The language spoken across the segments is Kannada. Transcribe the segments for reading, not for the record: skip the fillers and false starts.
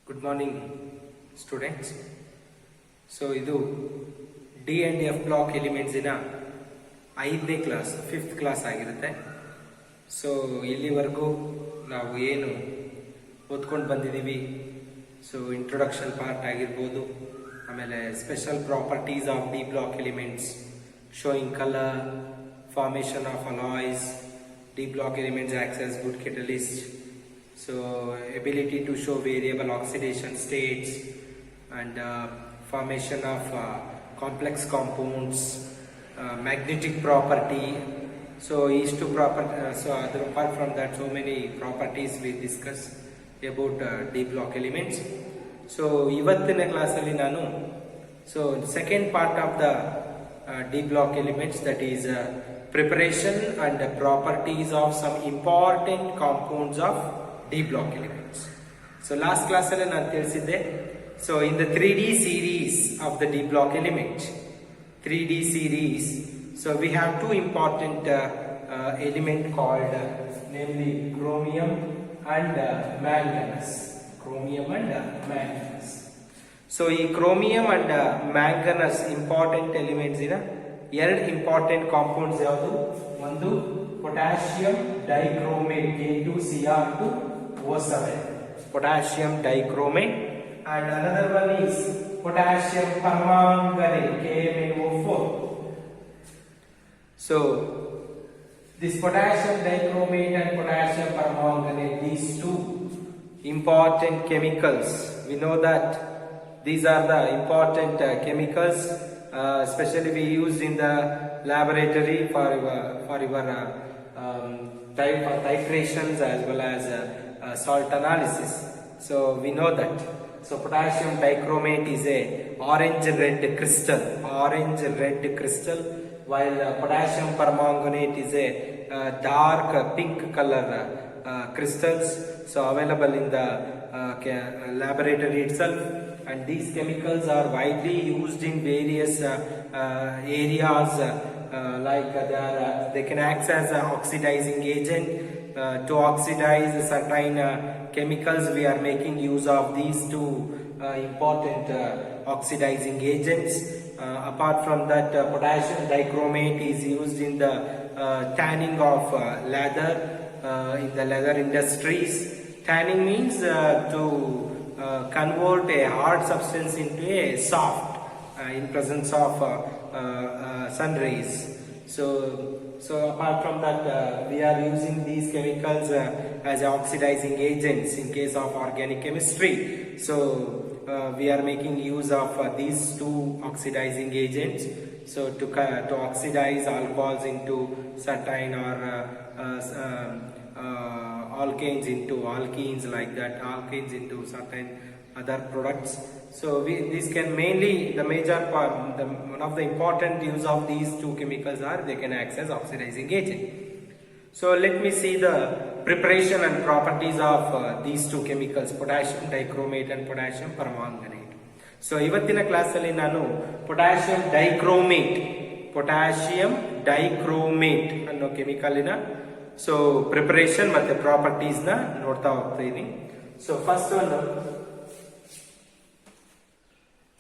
Good morning, students. So, ಇದು ಡಿ ಆ್ಯಂಡ್ ಎಫ್ ಬ್ಲಾಕ್ ಎಲಿಮೆಂಟ್ಸಿನ 5ನೇ ಕ್ಲಾಸ್ 5th ಕ್ಲಾಸ್ ಆಗಿರುತ್ತೆ. ಸೊ ಇಲ್ಲಿವರೆಗೂ ನಾವು ಏನು ಓದ್ಕೊಂಡು ಬಂದಿದ್ದೀವಿ, ಸೊ ಇಂಟ್ರೊಡಕ್ಷನ್ ಪಾರ್ಟ್ ಆಗಿರ್ಬೋದು, ಆಮೇಲೆ special properties of d block elements, showing colour, formation of alloys, d block elements acts as good catalyst. So ability to show variable oxidation states and formation of complex compounds, magnetic property. So these two apart from that, so many properties we discuss about D block elements. So ivattina class alli nanu so second part of the D block elements, that is preparation and properties of some important compounds of D block elements. So last class alli nanu tilisidde, so in the 3D series of the D block element, 3D series, so we have two important element called namely chromium and manganese. Chromium and manganese. So ಈ chromium and manganese important elements ಇನ ಎರಡು ಇಂಪಾರ್ಟೆಂಟ್ ಕಾಂಪೌಂಡ್ಸ್ ಯಾವುದು? ಒಂದು potassium dichromate K2Cr2O7, potassium dichromate, and another one is potassium permanganate KMnO4. So this potassium dichromate and potassium permanganate, these two important chemicals, we know that these are the important chemicals, especially we use in the laboratory for your titrations as well as salt analysis. So we know that. So potassium dichromate is a orange red crystal, while potassium permanganate is a dark pink color crystals, so available in the laboratory itself. And these chemicals are widely used in various areas, like they can act as an oxidizing agent to oxidize certain chemicals. We are making use of these two important oxidizing agents. Apart from that, potassium dichromate is used in the tanning of leather in the leather industries. Tanning means to convert a hard substance into a soft in presence of sun rays. So apart from that, we are using these chemicals as oxidizing agents in case of organic chemistry. So we are making use of these two oxidizing agents, so to oxidize alcohols into certain or alkanes into alkenes, like that, alkanes into certain other products. So this can mainly, the major part, one of the important use of these two chemicals are they can act as oxidizing agent. So let me see the preparation and properties of these two chemicals, potassium dichromate and potassium permanganate. So ivattina class alli nanu potassium dichromate anno chemical ina so preparation ಮತ್ತೆ ಪ್ರಾಪರ್ಟೀಸ್ ನ ನೋಡ್ತಾ ಹೋಗ್ತೀನಿ. ಸೊ ಫಸ್ಟ್ ಒಂದು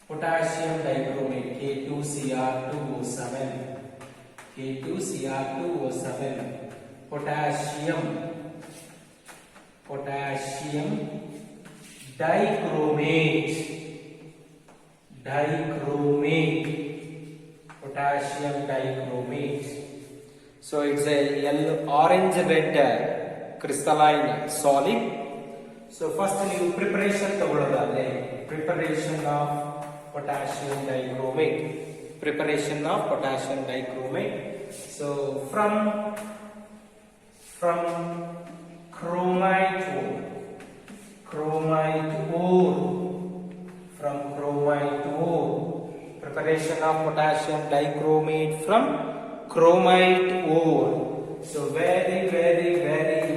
potassium dichromate K2Cr2O7, potassium dichromate, potassium dichromate. So it's a orange red crystalline solid. So first ನೀವು preparation ತಗೊಳ್ಳೋದಾದ್ರೆ, preparation of potassium dichromate. So from chromite ore, preparation of potassium dichromate from chromite ore. So very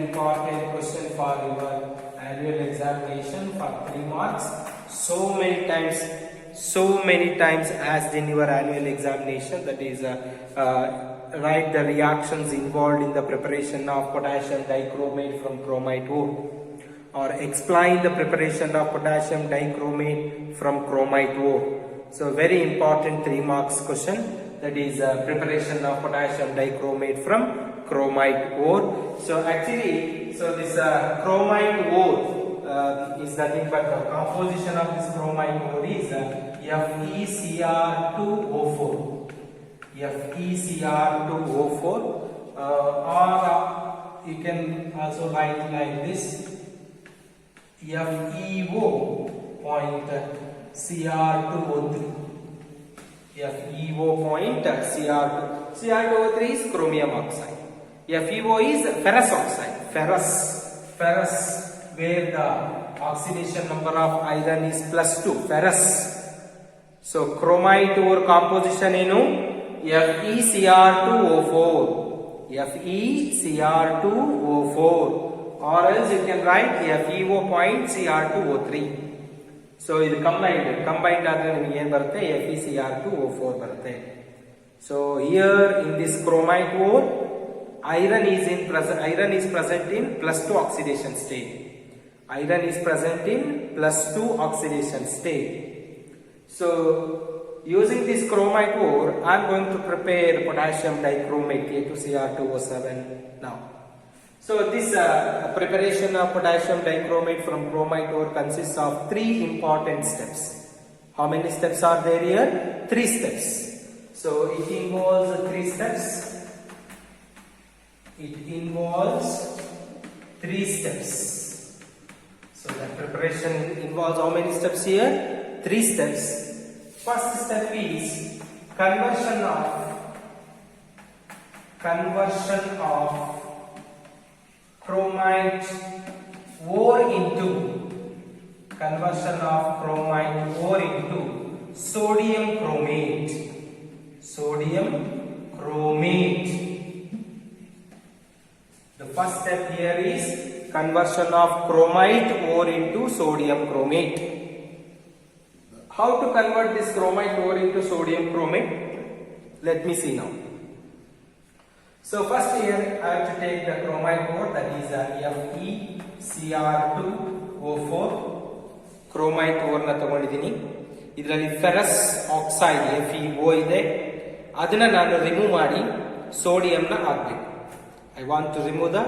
important question for your annual examination for 3 marks. So many times asked in your annual examination, that is write the reactions involved in the preparation of potassium dichromate from chromite ore. or explain the preparation of potassium dichromate from chromite ore. So very important 3 marks question, that is preparation of potassium dichromate from chromite ore. So actually, this chromite ore is nothing but the composition of this chromite ore is FeCr2O4. FeCr2O4 or you can also write like this, FeO.Cr2O3. Cr2O3 is chromium oxide. FeO is ferrous oxide. Ferrous, where the oxidation number of iron is +2. Ferrous. So chromite ore composition enu FeCr2O4. FeCr2O4, or else you can write FeO.Cr2O3. So ಇದು combined ಆದ್ರೆ ನಿಮಗೆ ಏನು ಬರುತ್ತೆ, FeCr2O4 ಬರುತ್ತೆ. So here in this chromite ore, iron is present in +2 oxidation state. Iron is present in +2 oxidation state. So using this chromite ore, I am going to prepare potassium dichromate A2Cr2O7 now. So this preparation of potassium dichromate from chromite ore consists of 3 important steps. How many steps are there here? 3 steps. So it involves 3 steps. So the preparation involves how many steps here? 3 steps. First step is conversion of chromite ore into sodium chromate. The first step here is conversion of chromite ore into sodium chromate. How to convert this chromite ore into sodium chromate? Let me see now. So first here I have to take the chromite ore, that is FeCr2O4. chromite ore na ತಗೊಂಡಿದ್ದೀನಿ. ಇದರಲ್ಲಿ ferrous oxide FeO ಇದೆ, ಅದನ್ನ ನಾನು ರಿಮೂವ್ ಮಾಡಿ ಸೋಡಿಯಂ ನ ಹಾಕಬೇಕು. I want to remove the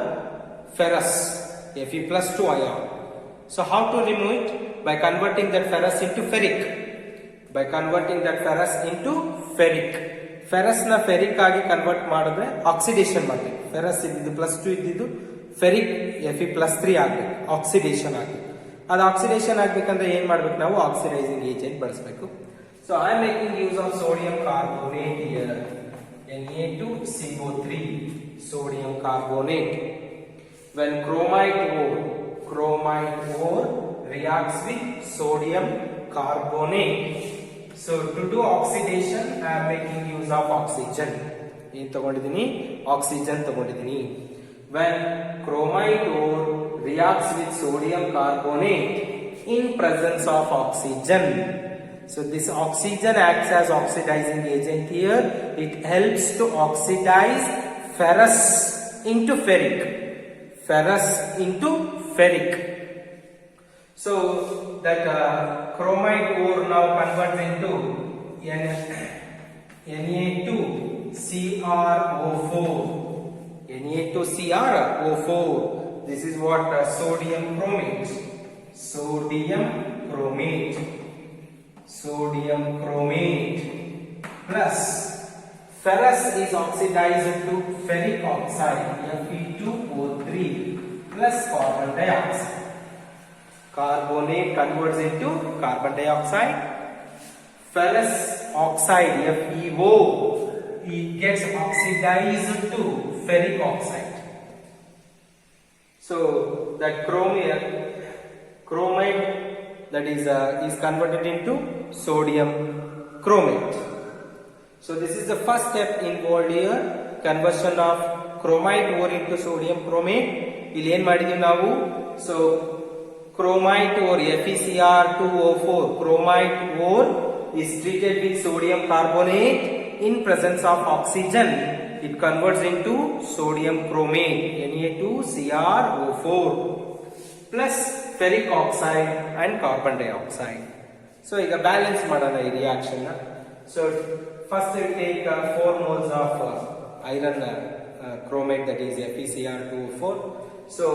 ferrous Fe+2 ion. So how to remove it? By converting that ferrous into ferric. Ferrous na ferric ಆಗಿ ಕನ್ವರ್ಟ್ ಮಾಡಿದ್ರೆ ಆಕ್ಸಿಡೇಷನ್ ಮಾಡಬೇಕು. ಫೆರಸ್ ಇದ್ದಿದ್ದು +2 ಇದ್ದಿದ್ದು ಫೆರಿಕ್ Fe+3 ಆಗಬೇಕು, ಆಕ್ಸಿಡೇಷನ್ ಆಗಬೇಕು. ಅದು ಆಕ್ಸಿಡೇಷನ್ ಆಗಬೇಕಂದ್ರೆ ಏನ್ ಮಾಡ್ಬೇಕು, ನಾವು ಆಕ್ಸಿಡೈಸಿಂಗ್ ಏಜೆಂಟ್ ಬಳಸಬೇಕು. So I am making use of sodium carbonate here, Na2CO3, sodium carbonate. When chromite ore reacts with sodium carbonate. So to do oxidation I am making use of oxygen. ಏನು ತಗೊಂಡಿದ್ದೀನಿ, ಆಕ್ಸಿಜನ್ ತಗೊಂಡಿದ್ದೀನಿ. When chromite ore reacts with sodium carbonate in presence of oxygen. So this oxygen acts as oxidizing agent here. It helps to oxidize ferrous into ferric. So that chromite ore now converts into Na2CrO4. This is what sodium chromate. Sodium chromate plus ferrous is oxidized to ferric oxide Fe2O3 plus carbon dioxide. Carbonate converts into carbon dioxide. Ferrous oxide FeO, it gets oxidized to ferric oxide. So that chromite that is converted into sodium chromate. So this is the first step involved here, conversion of chromite ore into sodium chromate. ಇಲ್ಲಿ ಏನು ಮಾಡಿದೀವಿ ನಾವು, so chromite ore FeCr2O4 chromite ore is treated with sodium carbonate in presence of oxygen. It converts into sodium chromate Na2CrO4 plus ferric oxide and carbon dioxide. So ಈಗ ಬ್ಯಾಲೆನ್ಸ್ ಮಾಡೋಣ ಈ reaction. So first we take 4 moles of iron chromate, that is FeCr2O4. So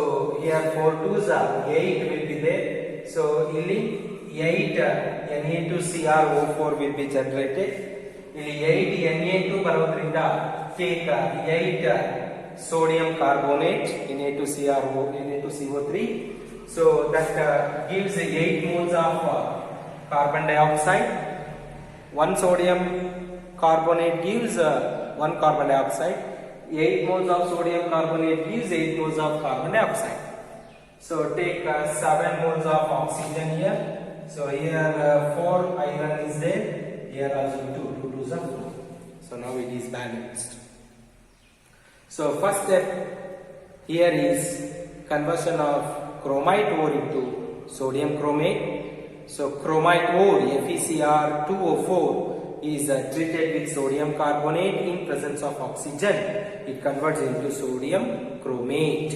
here 4 2s are 8 will be there. So ಇಲ್ಲಿ 8 Na2Cr O4 will be generated. ಇಲ್ಲಿ 8 Na2 ಬರೋದ್ರಿಂದ take 8 sodium carbonate Na2CO3. So that gives 8 moles of carbon dioxide. 1 sodium carbonate gives 1 carbon dioxide. 8 moles of sodium carbonate gives 8 moles of carbon dioxide. So take 7 moles of oxygen here. So here 4 iron is there. Here also 2 2s are 4. So now it is balanced. So first step here is conversion of chromite ore into sodium chromate. So chromite ore FeCr2O4 is treated with sodium carbonate in presence of oxygen. It converts into sodium chromate.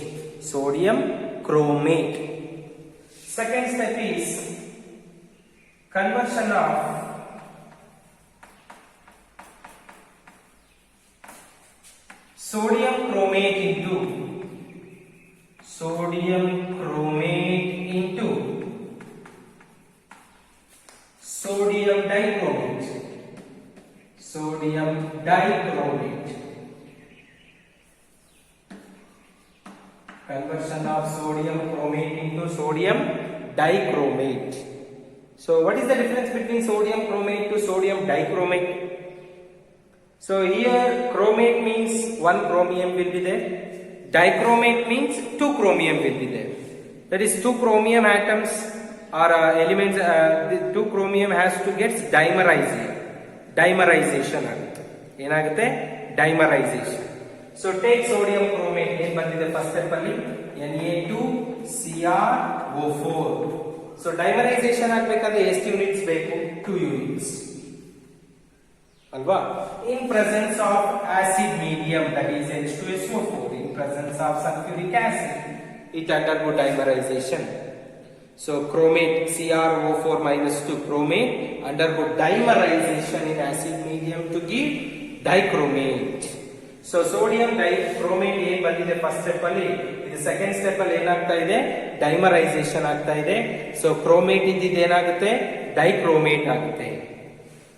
Sodium chromate. Second step is conversion of sodium chromate into sodium dichromate. Sodium dichromate. Conversion of sodium chromate into sodium dichromate. So what is the difference between sodium chromate to sodium dichromate? So here chromate means 1 chromium will be there. Dichromate means 2 chromium will be there. That is 2 chromium atoms or elements, the 2 chromium has to get dimerization ಆಗುತ್ತೆ. ಏನಾಗುತ್ತೆ? Dimerization. So take sodium chromate. ಏನು ಬಂದಿದೆ ಫಸ್ಟ್ ಸ್ಟೆಪ್ ಅಲ್ಲಿ? Na2Cr O4. So dimerization ಆಗಬೇಕಂದ್ರೆ ಎಷ್ಟು ಯೂನಿಟ್ಸ್ ಬೇಕು? 2 units. ಅಲ್ವಾ? In presence of acid medium, that is H2SO4, in presence of sulfuric acid, it undergo dimerization. So chromate CrO4 minus 2 chromate undergo dimerization in acid medium to give dichromate. So sodium dichromate ಏನು ಬಂದಿದೆ ಫಸ್ಟ್ ಸ್ಟೆಪ್ ಅಲ್ಲಿ, ಇದು ಸೆಕೆಂಡ್ ಸ್ಟೆಪ್ ಅಲ್ಲಿ ಏನಾಗ್ತಾ ಇದೆ? ಡೈಮರೈಸೇಷನ್ ಆಗ್ತಾ ಇದೆ. ಸೊ ಕ್ರೋಮೇಟ್ ಇದ್ದಿದ್ದು ಏನಾಗುತ್ತೆ? ಡೈಕ್ರೋಮೇಟ್ ಆಗುತ್ತೆ.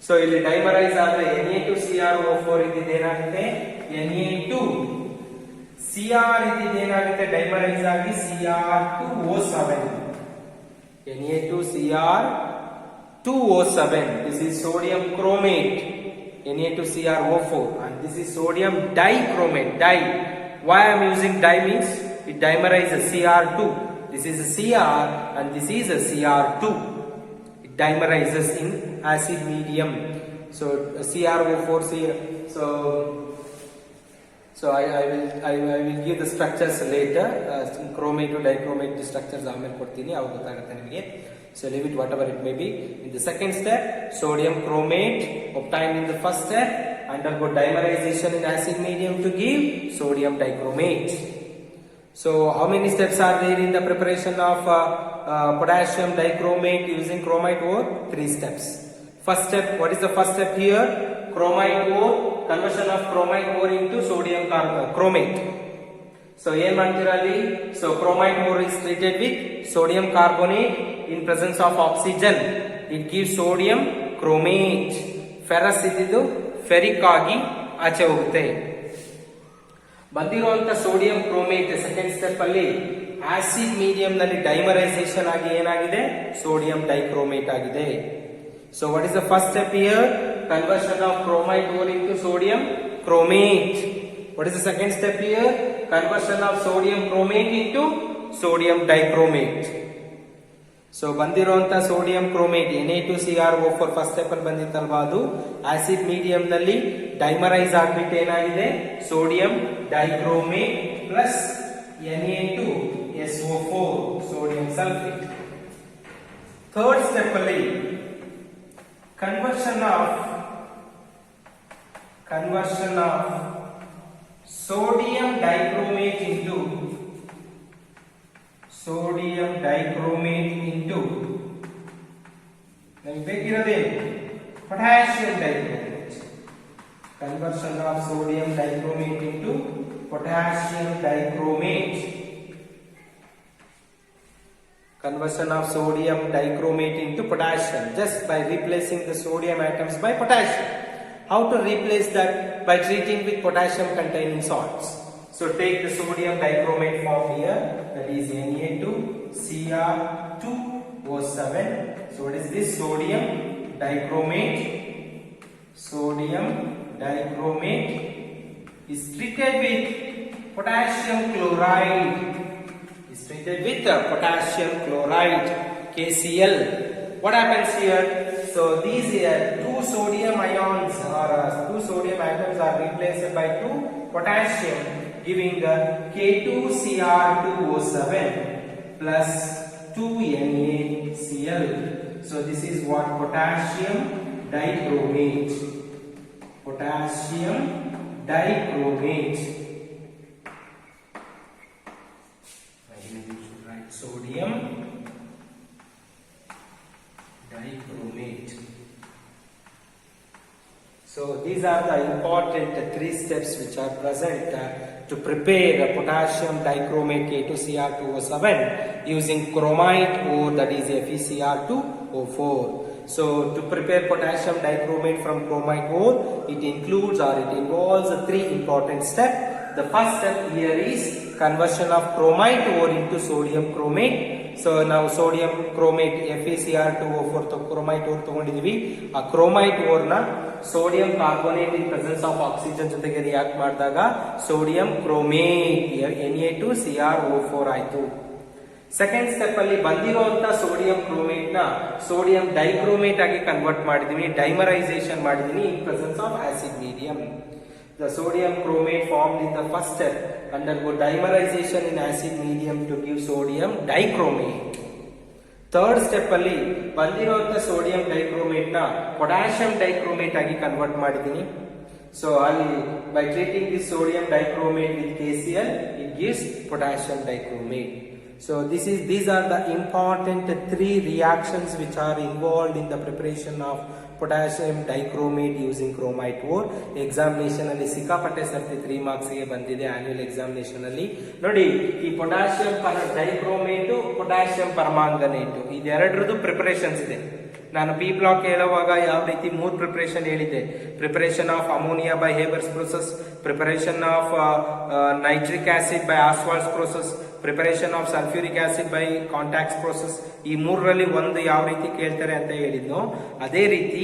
ಸೊ ಇಲ್ಲಿ ಡೈಮರೈಸ್ ಆದ್ರೆ Na2CrO4 ಇದ್ದಿದ್ದು ಏನಾಗುತ್ತೆ? Na2Cr ಇದ್ದಿದ್ದು ಏನಾಗುತ್ತೆ? ಡೈಮರೈಸ್ ಆಗಿ Cr2O7. Na2Cr2O7. This is sodium chromate. Na2CrO4, and this is sodium dichromate. Why I am using di means it dimerizes Cr2. This is a Cr and this is a Cr2. It dimerizes in acid medium. So CrO4 so I will give the structures later. Chromate to dichromate structures ಆಮೇಲೆ ಕೊಡ್ತೀನಿ, ಅವು ಗೊತ್ತಾಗುತ್ತೆ ನಿಮಗೆ. So leave it whatever it may be. In the second step, sodium chromate obtained in the first step undergo dimerization in acid medium to give sodium dichromate. So how many steps are there in the preparation of potassium dichromate using chromite ore? 3 steps. First step, what is the first step here? Chromite ore, conversion of chromite ore into sodium chromate. So ಏನು ಮಾಡ್ತೀರಾ ಅಲ್ಲಿ? So chromite ore is treated with sodium carbonate in presence of oxygen. It gives sodium chromate. Ferrous ಇದ್ದಿದ್ದು ಫೆರಿಕ್ ಆಗಿ ಆಚೆ ಹೋಗುತ್ತೆ. ಬಂದಿರುವಂತ ಸೋಡಿಯಂ ಕ್ರೋಮೇಟ್ ಸೆಕೆಂಡ್ ಸ್ಟೆಪ್ ಅಲ್ಲಿ ಆಸಿಡ್ ಮೀಡಿಯಂ ನಲ್ಲಿ ಡೈಮರೈಸೇಷನ್ ಆಗಿ ಏನಾಗಿದೆ? ಸೋಡಿಯಂ ಡೈಕ್ರೋಮೇಟ್ ಆಗಿದೆ. So what is the first step here? Conversion of chromite ore into sodium chromate. What is the second step here? Conversion of sodium chromate into sodium dichromate. So ಬಂದಿರುವಂತ sodium chromate Na2CrO4 first step ಅಲ್ಲಿ ಬಂದಿತ್ತಲ್ವಾ, ಅದು ಆಸಿಡ್ ಮೀಡಿಯಂ ನಲ್ಲಿ ಡೈಮರೈಸ್ ಆಗ್ಬಿಟ್ಟು ಏನಾಗಿದೆ? Sodium dichromate plus Na2SO4 sodium sulphate. Third step ಅಲ್ಲಿ conversion of sodium dichromate into sodium dichromate ಮಿಕ್ಕಿರೋದೇನು potassium dichromate. Conversion of sodium dichromate into potassium dichromate. Conversion of sodium dichromate into potassium just by replacing the sodium atoms by potassium. How to replace that? By treating with potassium containing salts. So take the sodium dichromate form here, that is Na2Cr2O7. So what is this? Sodium dichromate. Sodium dichromate is treated with potassium chloride. Is treated with potassium chloride, KCl. What happens here? So these two sodium ions or two sodium atoms are replaced by two potassium, giving K2Cr2O7 plus 2NaCl. So this is what potassium dichromate. Potassium dichromate. Sodium dichromate. So these are the important three steps which are present to prepare potassium dichromate K2Cr2O7 using chromite ore, that is FeCr2O4. So to prepare potassium dichromate from chromite ore, it includes or it involves three important steps. The first step here is conversion of chromite ore into sodium chromate. So now sodium chromate FeCr2O4 to chromite ore ತಗೊಂಡಿದೀವಿ. ಆ chromite ore ನ sodium carbonate in presence of oxygen ಜೊತೆಗೆ ರಿಯಾಕ್ಟ್ ಮಾಡಿದಾಗ sodium chromate Na2Cr4 ಆಯ್ತು. ಸೆಕೆಂಡ್ ಸ್ಟೆಪ್ ಅಲ್ಲಿ ಬಂದಿರುವಂತ ಸೋಡಿಯಂ ಕ್ರೋಮೇಟ್ ನ ಸೋಡಿಯಂ ಡೈಕ್ರೋಮೇಟ್ ಆಗಿ ಕನ್ವರ್ಟ್ ಮಾಡಿದೀನಿ, ಡೈಮರೈಸೇಷನ್ ಮಾಡಿದೀನಿ in presence of acid medium. The sodium chromate formed in the first step undergo dimerization in acid medium to give sodium dichromate. Third step ಅಲ್ಲಿ ಬಂದಿರುವಂತ sodium dichromate ನ potassium dichromate ಆಗಿ ಕನ್ವರ್ಟ್ ಮಾಡಿದೀನಿ. So ಅಲ್ಲಿ by treating this sodium dichromate with KCl, it gives potassium dichromate. So these are the important three reactions which are involved in the preparation of potassium dichromate using chromite ore. Examination ಅಲ್ಲಿ ಸಿಕ್ಕಾಪಟ್ಟೆ ಸರ್ತಿ 3 ಮಾರ್ಕ್ಸ್ ಗೆ ಬಂದಿದೆ ಆನ್ಯುವಲ್ ಎಕ್ಸಾಮಿನೇಷನ್ ಅಲ್ಲಿ. ನೋಡಿ, ಈ potassium dichromate, potassium permanganate ಇದೆರಡರದ್ದು ಪ್ರಿಪರೇಷನ್ಸ್ ಇದೆ. ನಾನು ಪಿ ಬ್ಲಾಕ್ ಹೇಳುವಾಗ ಯಾವ ರೀತಿ 3 ಪ್ರಿಪರೇಷನ್ ಹೇಳಿದ್ದೆ. Preparation of ammonia by Haber's process, preparation of nitric acid by Ostwald's process, preparation of sulphuric acid by contacts process. ಈ ಮೂರರಲ್ಲಿ ಒಂದು ಯಾವ ರೀತಿ ಕೇಳ್ತಾರೆ ಅಂತ ಹೇಳಿದ್ನೋ ಅದೇ ರೀತಿ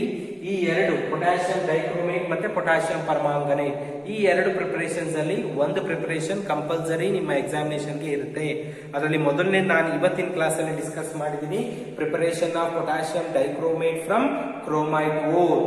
ಈ ಎರಡು ಪೊಟ್ಯಾಷಿಯಂ ಡೈಕ್ರೋಮೇಟ್ ಮತ್ತೆ ಪೊಟ್ಯಾಷಿಯಂ ಪರ್ಮಾಂಗನೇಟ್ ಈ ಎರಡು ಪ್ರಿಪರೇಷನ್ಸ್ ಅಲ್ಲಿ ಒಂದು ಪ್ರಿಪರೇಷನ್ ಕಂಪಲ್ಸರಿ ನಿಮ್ಮ ಎಕ್ಸಾಮಿನೇಷನ್ ಗೆ ಇರುತ್ತೆ. ಅದರಲ್ಲಿ ಮೊದಲನೇ ನಾನು ಇವತ್ತಿನ ಕ್ಲಾಸ್ ಅಲ್ಲಿ ಡಿಸ್ಕಸ್ ಮಾಡಿದ್ದೀನಿ, preparation of potassium dichromate from chromite ore.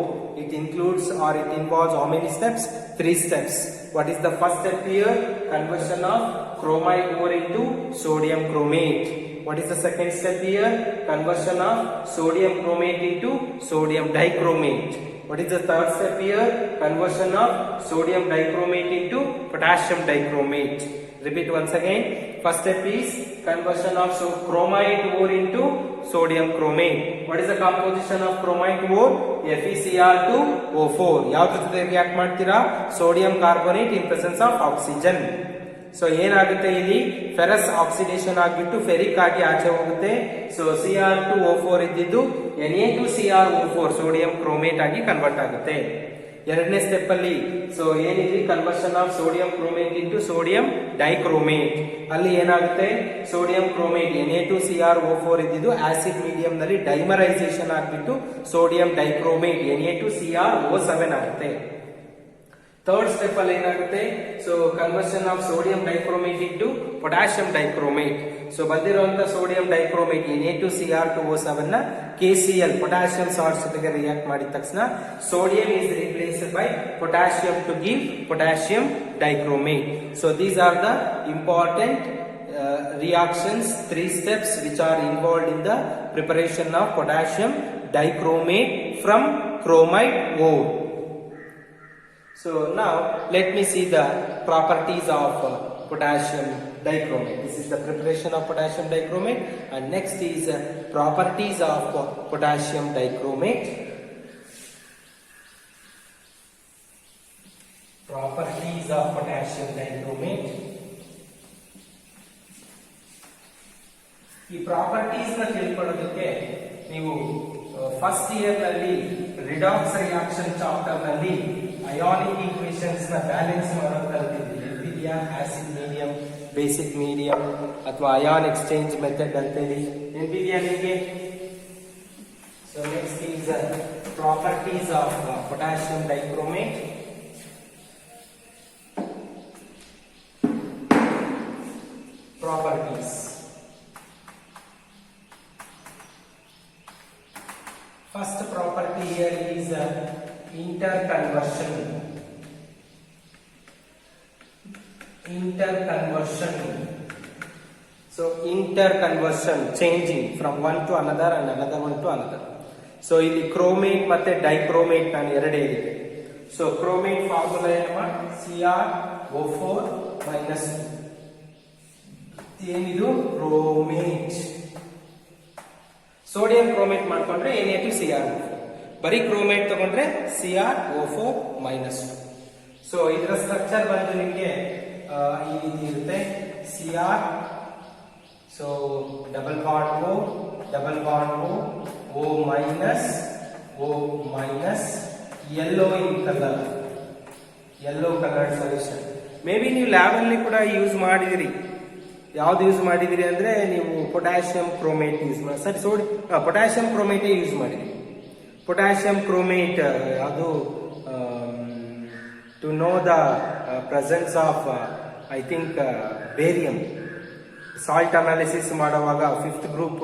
It includes or it involves how many steps? 3 steps. What is the first step here? Conversion of chromite ore into sodium chromate. What is the second step here? Conversion of sodium chromate into sodium dichromate. What is the third step here? Conversion of sodium dichromate into potassium dichromate. Repeat once again. First step is conversion of chromite ore into sodium chromate. What is the composition of chromite ore? FeCr2O4. ಯಾವ್ದ್ರ ಜೊತೆ ರಿಯಾಕ್ಟ್ ಮಾಡ್ತೀರಾ? Sodium carbonate in presence of oxygen. So ಏನಾಗುತ್ತೆ ಇಲ್ಲಿ? ಫೆರಸ್ ಆಕ್ಸಿಡೇಷನ್ ಆಗಿಬಿಟ್ಟು ಫೆರಿಕ್ ಆಗಿ ಆಚೆ ಹೋಗುತ್ತೆ. ಸೊ Cr2O4 ಇದ್ದಿದ್ದು Na2Cr4 ಸೋಡಿಯಂ ಕ್ರೋಮೇಟ್ ಆಗಿ ಕನ್ವರ್ಟ್ ಆಗುತ್ತೆ. ಎರಡನೇ ಸ್ಟೆಪ್ ಅಲ್ಲಿ ಸೊ ಏನಿದೆ conversion of sodium chromate into sodium dichromate. ಅಲ್ಲಿ ಏನಾಗುತ್ತೆ? ಸೋಡಿಯಂ ಕ್ರೋಮೇಟ್ Na2Cr4 ಇದ್ದಿದ್ದು ಆಸಿಡ್ ಮೀಡಿಯಂ ನಲ್ಲಿ ಡೈಮರೈಸೇಷನ್ ಆಗಿಬಿಟ್ಟು ಸೋಡಿಯಂ ಡೈಕ್ರೋಮೇಟ್ Na2Cr7 ಆಗುತ್ತೆ. ಥರ್ಡ್ ಸ್ಟೆಪ್ ಅಲ್ಲಿ ಏನಾಗುತ್ತೆ? So conversion of sodium dichromate into potassium dichromate. So ಬಂದಿರುವಂತ ಸೋಡಿಯಂ ಡೈಕ್ರೋಮೇಟ್ Na2Cr2O7 ನ KCl ಪೊಟ್ಯಾಷಿಯಂ ಸಾಲ್ಟ್ಸ್ ಜೊತೆಗೆ ರಿಯಾಕ್ಟ್ ಮಾಡಿದ ತಕ್ಷಣ sodium is replaced by potassium to give potassium dichromate. So these are the important reactions, 3 steps which are involved in the preparation of potassium dichromate from chromite ore. So now let me see the properties of potassium dichromate. This is the preparation of potassium dichromate, and next is properties of potassium dichromate. Properties of potassium dichromate. ಈ ಪ್ರಾಪರ್ಟೀಸ್ ನ ತಿಳ್ಕೊಳ್ಳೋದಕ್ಕೆ ನೀವು ಫಸ್ಟ್ ಇಯರ್ ನಲ್ಲಿ ರಿಡಾಕ್ಸ್ ರಿಯಾಕ್ಷನ್ ಚಾಪ್ಟರ್ ನಲ್ಲಿ ಅಯಾನಿಕ್ ಈಕ್ವೇಷನ್ಸ್ ನ ಬ್ಯಾಲೆನ್ಸ್ ಮಾಡೋದು ಕಲಿತಿದ್ದೀವಿ. ನೆನಪಿದೆಯಾ? ಆಸಿಡ್ ಮೀಡಿಯಂ, ಬೇಸಿಕ್ ಮೀಡಿಯಂ ಅಥವಾ ಅಯಾನ್ ಎಕ್ಸ್ಚೇಂಜ್ ಮೆಥಡ್ ಅಂತೇಳಿ ನೆನಪಿದೆಯಾ ನಿಮಗೆ? So next is properties of potassium dichromate. Properties. First property here is interconversion. Interconversion. So interconversion, changing from one to another and another one to another. So ಇಲ್ಲಿ ಕ್ರೋಮೇಟ್ ಮತ್ತೆ ಡೈಕ್ರೋಮೇಟ್ ನಾನು ಎರಡೇ ಇದೆ. ಸೊ ಕ್ರೋಮೇಟ್ ಫಾರ್ಮುಲಾ ಏನಮ್ಮ? CrO4 - ಏನಿದು? ಕ್ರೋಮೇಟ್. ಸೋಡಿಯಂ ಕ್ರೋಮೇಟ್ ಮಾಡ್ಕೊಂಡ್ರೆ Na2Cr. ಬರೀ ಕ್ರೋಮೇಟ್ ತಗೊಂಡ್ರೆ CrO4 - ಸೊ ಇದರ ಸ್ಟ್ರಕ್ಚರ್ ಬಂದು ನಿಮಗೆ ಈ ರೀತಿ ಇರುತ್ತೆ. Cr, so double bond O, double bond O, O minus, yellow in colour, yellow colour solution. May be ನೀವು ಲ್ಯಾಬ್ ಅಲ್ಲಿ ಕೂಡ ಯೂಸ್ ಮಾಡಿದಿರಿ. ಯಾವ್ದು ಯೂಸ್ ಮಾಡಿದಿರಿ ಅಂದ್ರೆ ನೀವು ಪೊಟ್ಯಾಸಿಯಂ ಕ್ರೋಮೇಟ್ ಯೂಸ್ ಮಾಡಿ. ಸರಿ, ಪೊಟ್ಯಾಸಿಯಂ ಕ್ರೋಮೇಟ್ ಯೂಸ್ ಮಾಡಿದ್ರಿ. ಪೊಟ್ಯಾಸಿಯಂ ಕ್ರೋಮೇಟ್ ಅದು to know the presence of I think barium. Salt analysis ಮಾಡುವಾಗ 5th ಗ್ರೂಪ್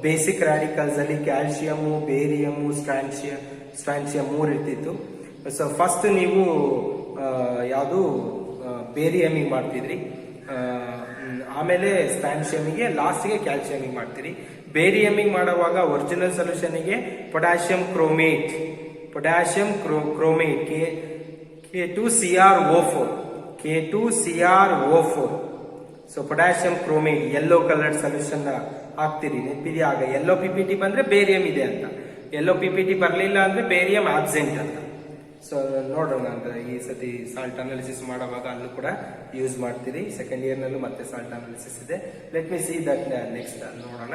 ಬೇಸಿಕ್ ರಾಡಿಕಲ್ಸ್ ಅಲ್ಲಿ ಕ್ಯಾಲ್ಸಿಯಂ, ಬೇರಿಯಂ, ಸ್ಟ್ರಾನ್ಸಿಯಂ 3 ಇರ್ತಿತ್ತು. ಸೊ ಫಸ್ಟ್ ನೀವು ಯಾವುದು ಬೇರಿಯಮಿಗೆ ಮಾಡ್ತಿದ್ರಿ, ಆಮೇಲೆ ಸ್ಟ್ರಾನ್ಸಿಯಮಿಗೆ, ಲಾಸ್ಟ್ಗೆ ಕ್ಯಾಲ್ಸಿಯಮಿಗೆ ಮಾಡ್ತೀರಿ. ಬೇರಿಯಮಿಗೆ ಮಾಡುವಾಗ ಒರಿಜಿನಲ್ ಸೊಲ್ಯೂಷನ್ಗೆ potassium chromate K2CrO4. So potassium chromate yellow coloured solution ಹಾಕ್ತಿರಿ. ನೆನಪಿದೆಯಾ? ಆಗ ಯೆಲ್ಲೋ PPT ಬಂದ್ರೆ ಬೇರಿಯಂ ಇದೆ ಅಂತ, ಯೆಲ್ಲೋ PPT ಬರಲಿಲ್ಲ ಅಂದ್ರೆ ಬೇರಿಯಂ ಆಬ್ಸೆಂಟ್ ಅಂತ. ಸೊ ನೋಡೋಣ ಅಂದ್ರೆ ಈ ಸತಿ ಸಾಲ್ಟ್ ಅನಾಲಿಸಿಸ್ ಮಾಡುವಾಗ ಅಲ್ಲೂ ಕೂಡ ಯೂಸ್ ಮಾಡ್ತೀರಿ. ಸೆಕೆಂಡ್ ಇಯರ್ ನಲ್ಲೂ ಮತ್ತೆ ಸಾಲ್ಟ್ ಅನಾಲಿಸಿಸ್ ಇದೆ. Let me see that next ನೋಡೋಣ.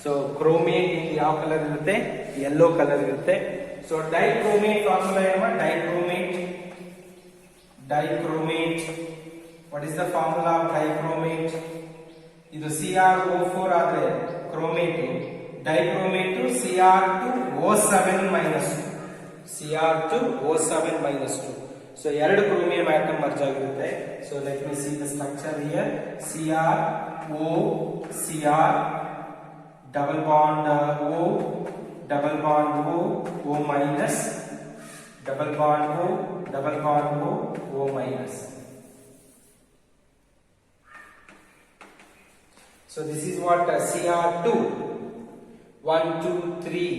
ಸೊ ಕ್ರೋಮೇಟ್ ಯಾವ ಕಲರ್ ಇರುತ್ತೆ? ಯೆಲ್ಲೋ ಕಲರ್ ಇರುತ್ತೆ. ಸೊ ಡೈಕ್ರೋಮೇಟ್ ಫಾರ್ಮುಲಾ ಏನಮ್ಮ? Dichromate. What is the formula of dichromate? ಇದು CrO4 ಆದ್ರೆ ಕ್ರೋಮೇಟ್, ಡೈಕ್ರೋಮೇಟ್ Cr2O7 -2. ಸೊ ಎರಡು ಕ್ರೋಮಿಯಂ ಆಟಮ್ ಮರ್ಜ್ ಆಗಿರುತ್ತೆ. So let me C the structure here. Cr, double bond O, double bond O minus, double bond O minus. So this is what Cr2 1 2 3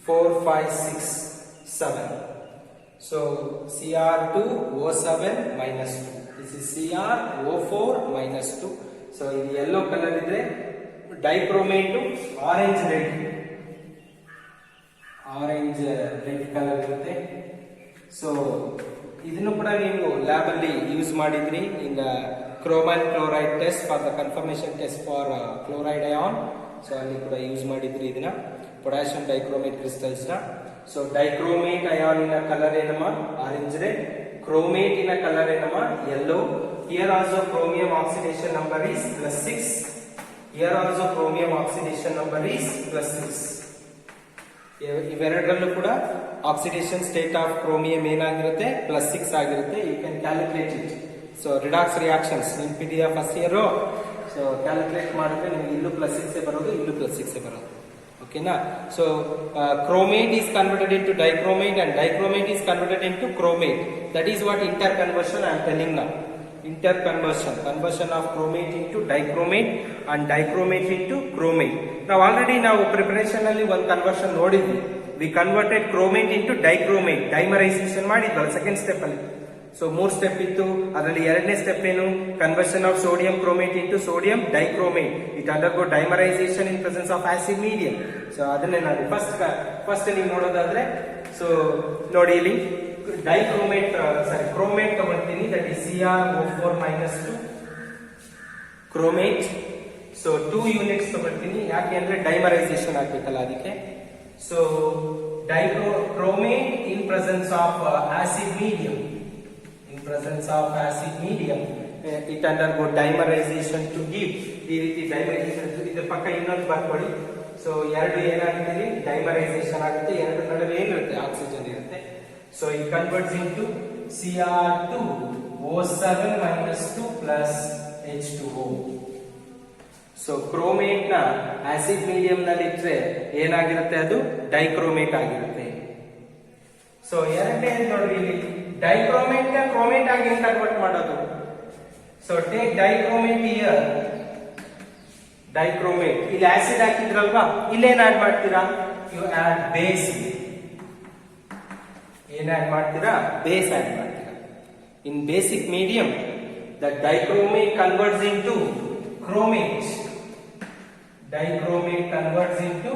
4 5 6 7. So Cr2O7 -2. This is CrO4 -2. So ಇದು yellow color ಇದ್ರೆ ಡೈಕ್ರೋಮೇಟ್ ಆರೆಂಜ್ ರೆಡ್ ಕಲರ್ ಇರುತ್ತೆ. ಸೊ ಇದನ್ನು ಕೂಡ ನೀವು ಲ್ಯಾಬ್ ಅಲ್ಲಿ ಯೂಸ್ ಮಾಡಿದ್ರಿ in chromyl chloride test for the confirmation test for chloride ion. So ಅಲ್ಲಿ ಕೂಡ ಯೂಸ್ ಮಾಡಿದ್ರಿ ಇದನ್ನ ಪೊಟ್ಯಾಸಿಯಂ ಡೈಕ್ರೋಮೇಟ್ ಕ್ರಿಸ್ಟಲ್ಸ್ ನ. ಸೊ ಡೈಕ್ರೋಮೇಟ್ ಅಯಾನಿನ ಕಲರ್ ಏನಮ್ಮ? Orange red. ಕ್ರೋಮೇಟಿನ ಕಲರ್ ಏನಮ್ಮ? Yellow. Here also chromium oxidation number is +6. Here also chromium oxidation number is +6. ಇವೆರಡರಲ್ಲೂ ಕೂಡ ಆಕ್ಸಿಡೇಷನ್ ಸ್ಟೇಟ್ ಆಫ್ ಕ್ರೋಮಿಯಂ ಏನಾಗಿರುತ್ತೆ? +6 ಆಗಿರುತ್ತೆ. You can calculate it. So redox reactions ನೆನಪಿದೆಯಾ ಫಸ್ಟ್ ಇಯರ್? ಸೊ ಕ್ಯಾಲ್ಕುಲೇಟ್ ಮಾಡಿದ್ರೆ ನಿಮಗೆ ಇಲ್ಲೂ +6 ಬರೋದು, ಇಲ್ಲೂ +6 ಬರೋದು. ಓಕೆನಾ? So chromate is converted into dichromate and dichromate is converted into chromate. That is what interconversion I am telling now. Conversion of chromate into dichromate and dichromate into chromate. Now already ನಾವು ಪ್ರಿಪರೇಷನ್ ಅಲ್ಲಿ ಒಂದು ಕನ್ವರ್ಷನ್ ನೋಡಿದ್ವಿ. We converted chromate into dichromate. Dimerisation ಮಾಡಿದ್ವಲ್ಲ ಸೆಕೆಂಡ್ ಸ್ಟೆಪ್ ಅಲ್ಲಿ. ಸೊ 3 ಸ್ಟೆಪ್ ಇತ್ತು. ಅದರಲ್ಲಿ ಎರಡನೇ ಸ್ಟೆಪ್ ಏನು, conversion of sodium chromate into sodium dichromate. It undergo dimerisation in presence of acid medium. So ಅದನ್ನೇ ನಾನು ಫಸ್ಟ್ ನೀವು ನೋಡೋದಾದ್ರೆ, ಸೊ ನೋಡಿ ಇಲ್ಲಿ ಡೈಕ್ರೋಮೇಟ್ ಕ್ರೋಮೇಟ್ ತಗೊಳ್ತೀನಿ, that is CrO4-2 chromate. So 2 units ತಗೊಳ್ತೀನಿ, ಯಾಕೆ ಅಂದ್ರೆ ಡೈಮರೈಸೇಷನ್ ಆಗ್ಬೇಕಲ್ಲ ಅದಕ್ಕೆ. So dichromate in presence of acid medium, it undergo dimerization to give ಈ ರೀತಿ ಡೈಮರೈಸೇಷನ್. ಇದರ ಪಕ್ಕ ಇನ್ನೊಂದು ಬರ್ಕೊಳ್ಳಿ. ಸೊ ಎರಡು ಏನಾಗುತ್ತೆ, ಡೈಮರೈಸೇಷನ್ ಆಗುತ್ತೆ, ಎರಡು ನಡುವೆ ಏನಿರುತ್ತೆ, ಆಕ್ಸಿಜನ್ ಇರುತ್ತೆ. So it converts into Cr2O7-2 plus H2O. So chromate ನ ಆಸಿಡ್ ಮೀಡಿಯಂ ನಲ್ಲಿ ಇಟ್ರೆ ಏನಾಗಿರುತ್ತೆ, ಅದು ಡೈಕ್ರೋಮೇಟ್ ಆಗಿರುತ್ತೆ. ಸೊ ಎರಡನೇ ನೋಡ್ರಿ, ಇಲ್ಲಿ ಡೈಕ್ರೋಮೇಟ್ ನ ಕ್ರೋಮೇಟ್ ಆಗಿ ಕನ್ವರ್ಟ್ ಮಾಡೋದು. So take dichromate here, dichromate ಇಲ್ಲಿ ಆಸಿಡ್ ಹಾಕಿದ್ರಲ್ವಾ, ಇಲ್ಲೇನ್ ಆಡ್ ಮಾಡ್ತೀರಾ, ಯು ಆಡ್ ಬೇಸ್. ಏನ್ ಆಡ್ ಮಾಡ್ತೀರಾ, ಬೇಸ್ ಆಡ್ ಮಾಡ್ತೀರಾ. In basic medium the dichromate converts into chromate. Dichromate converts into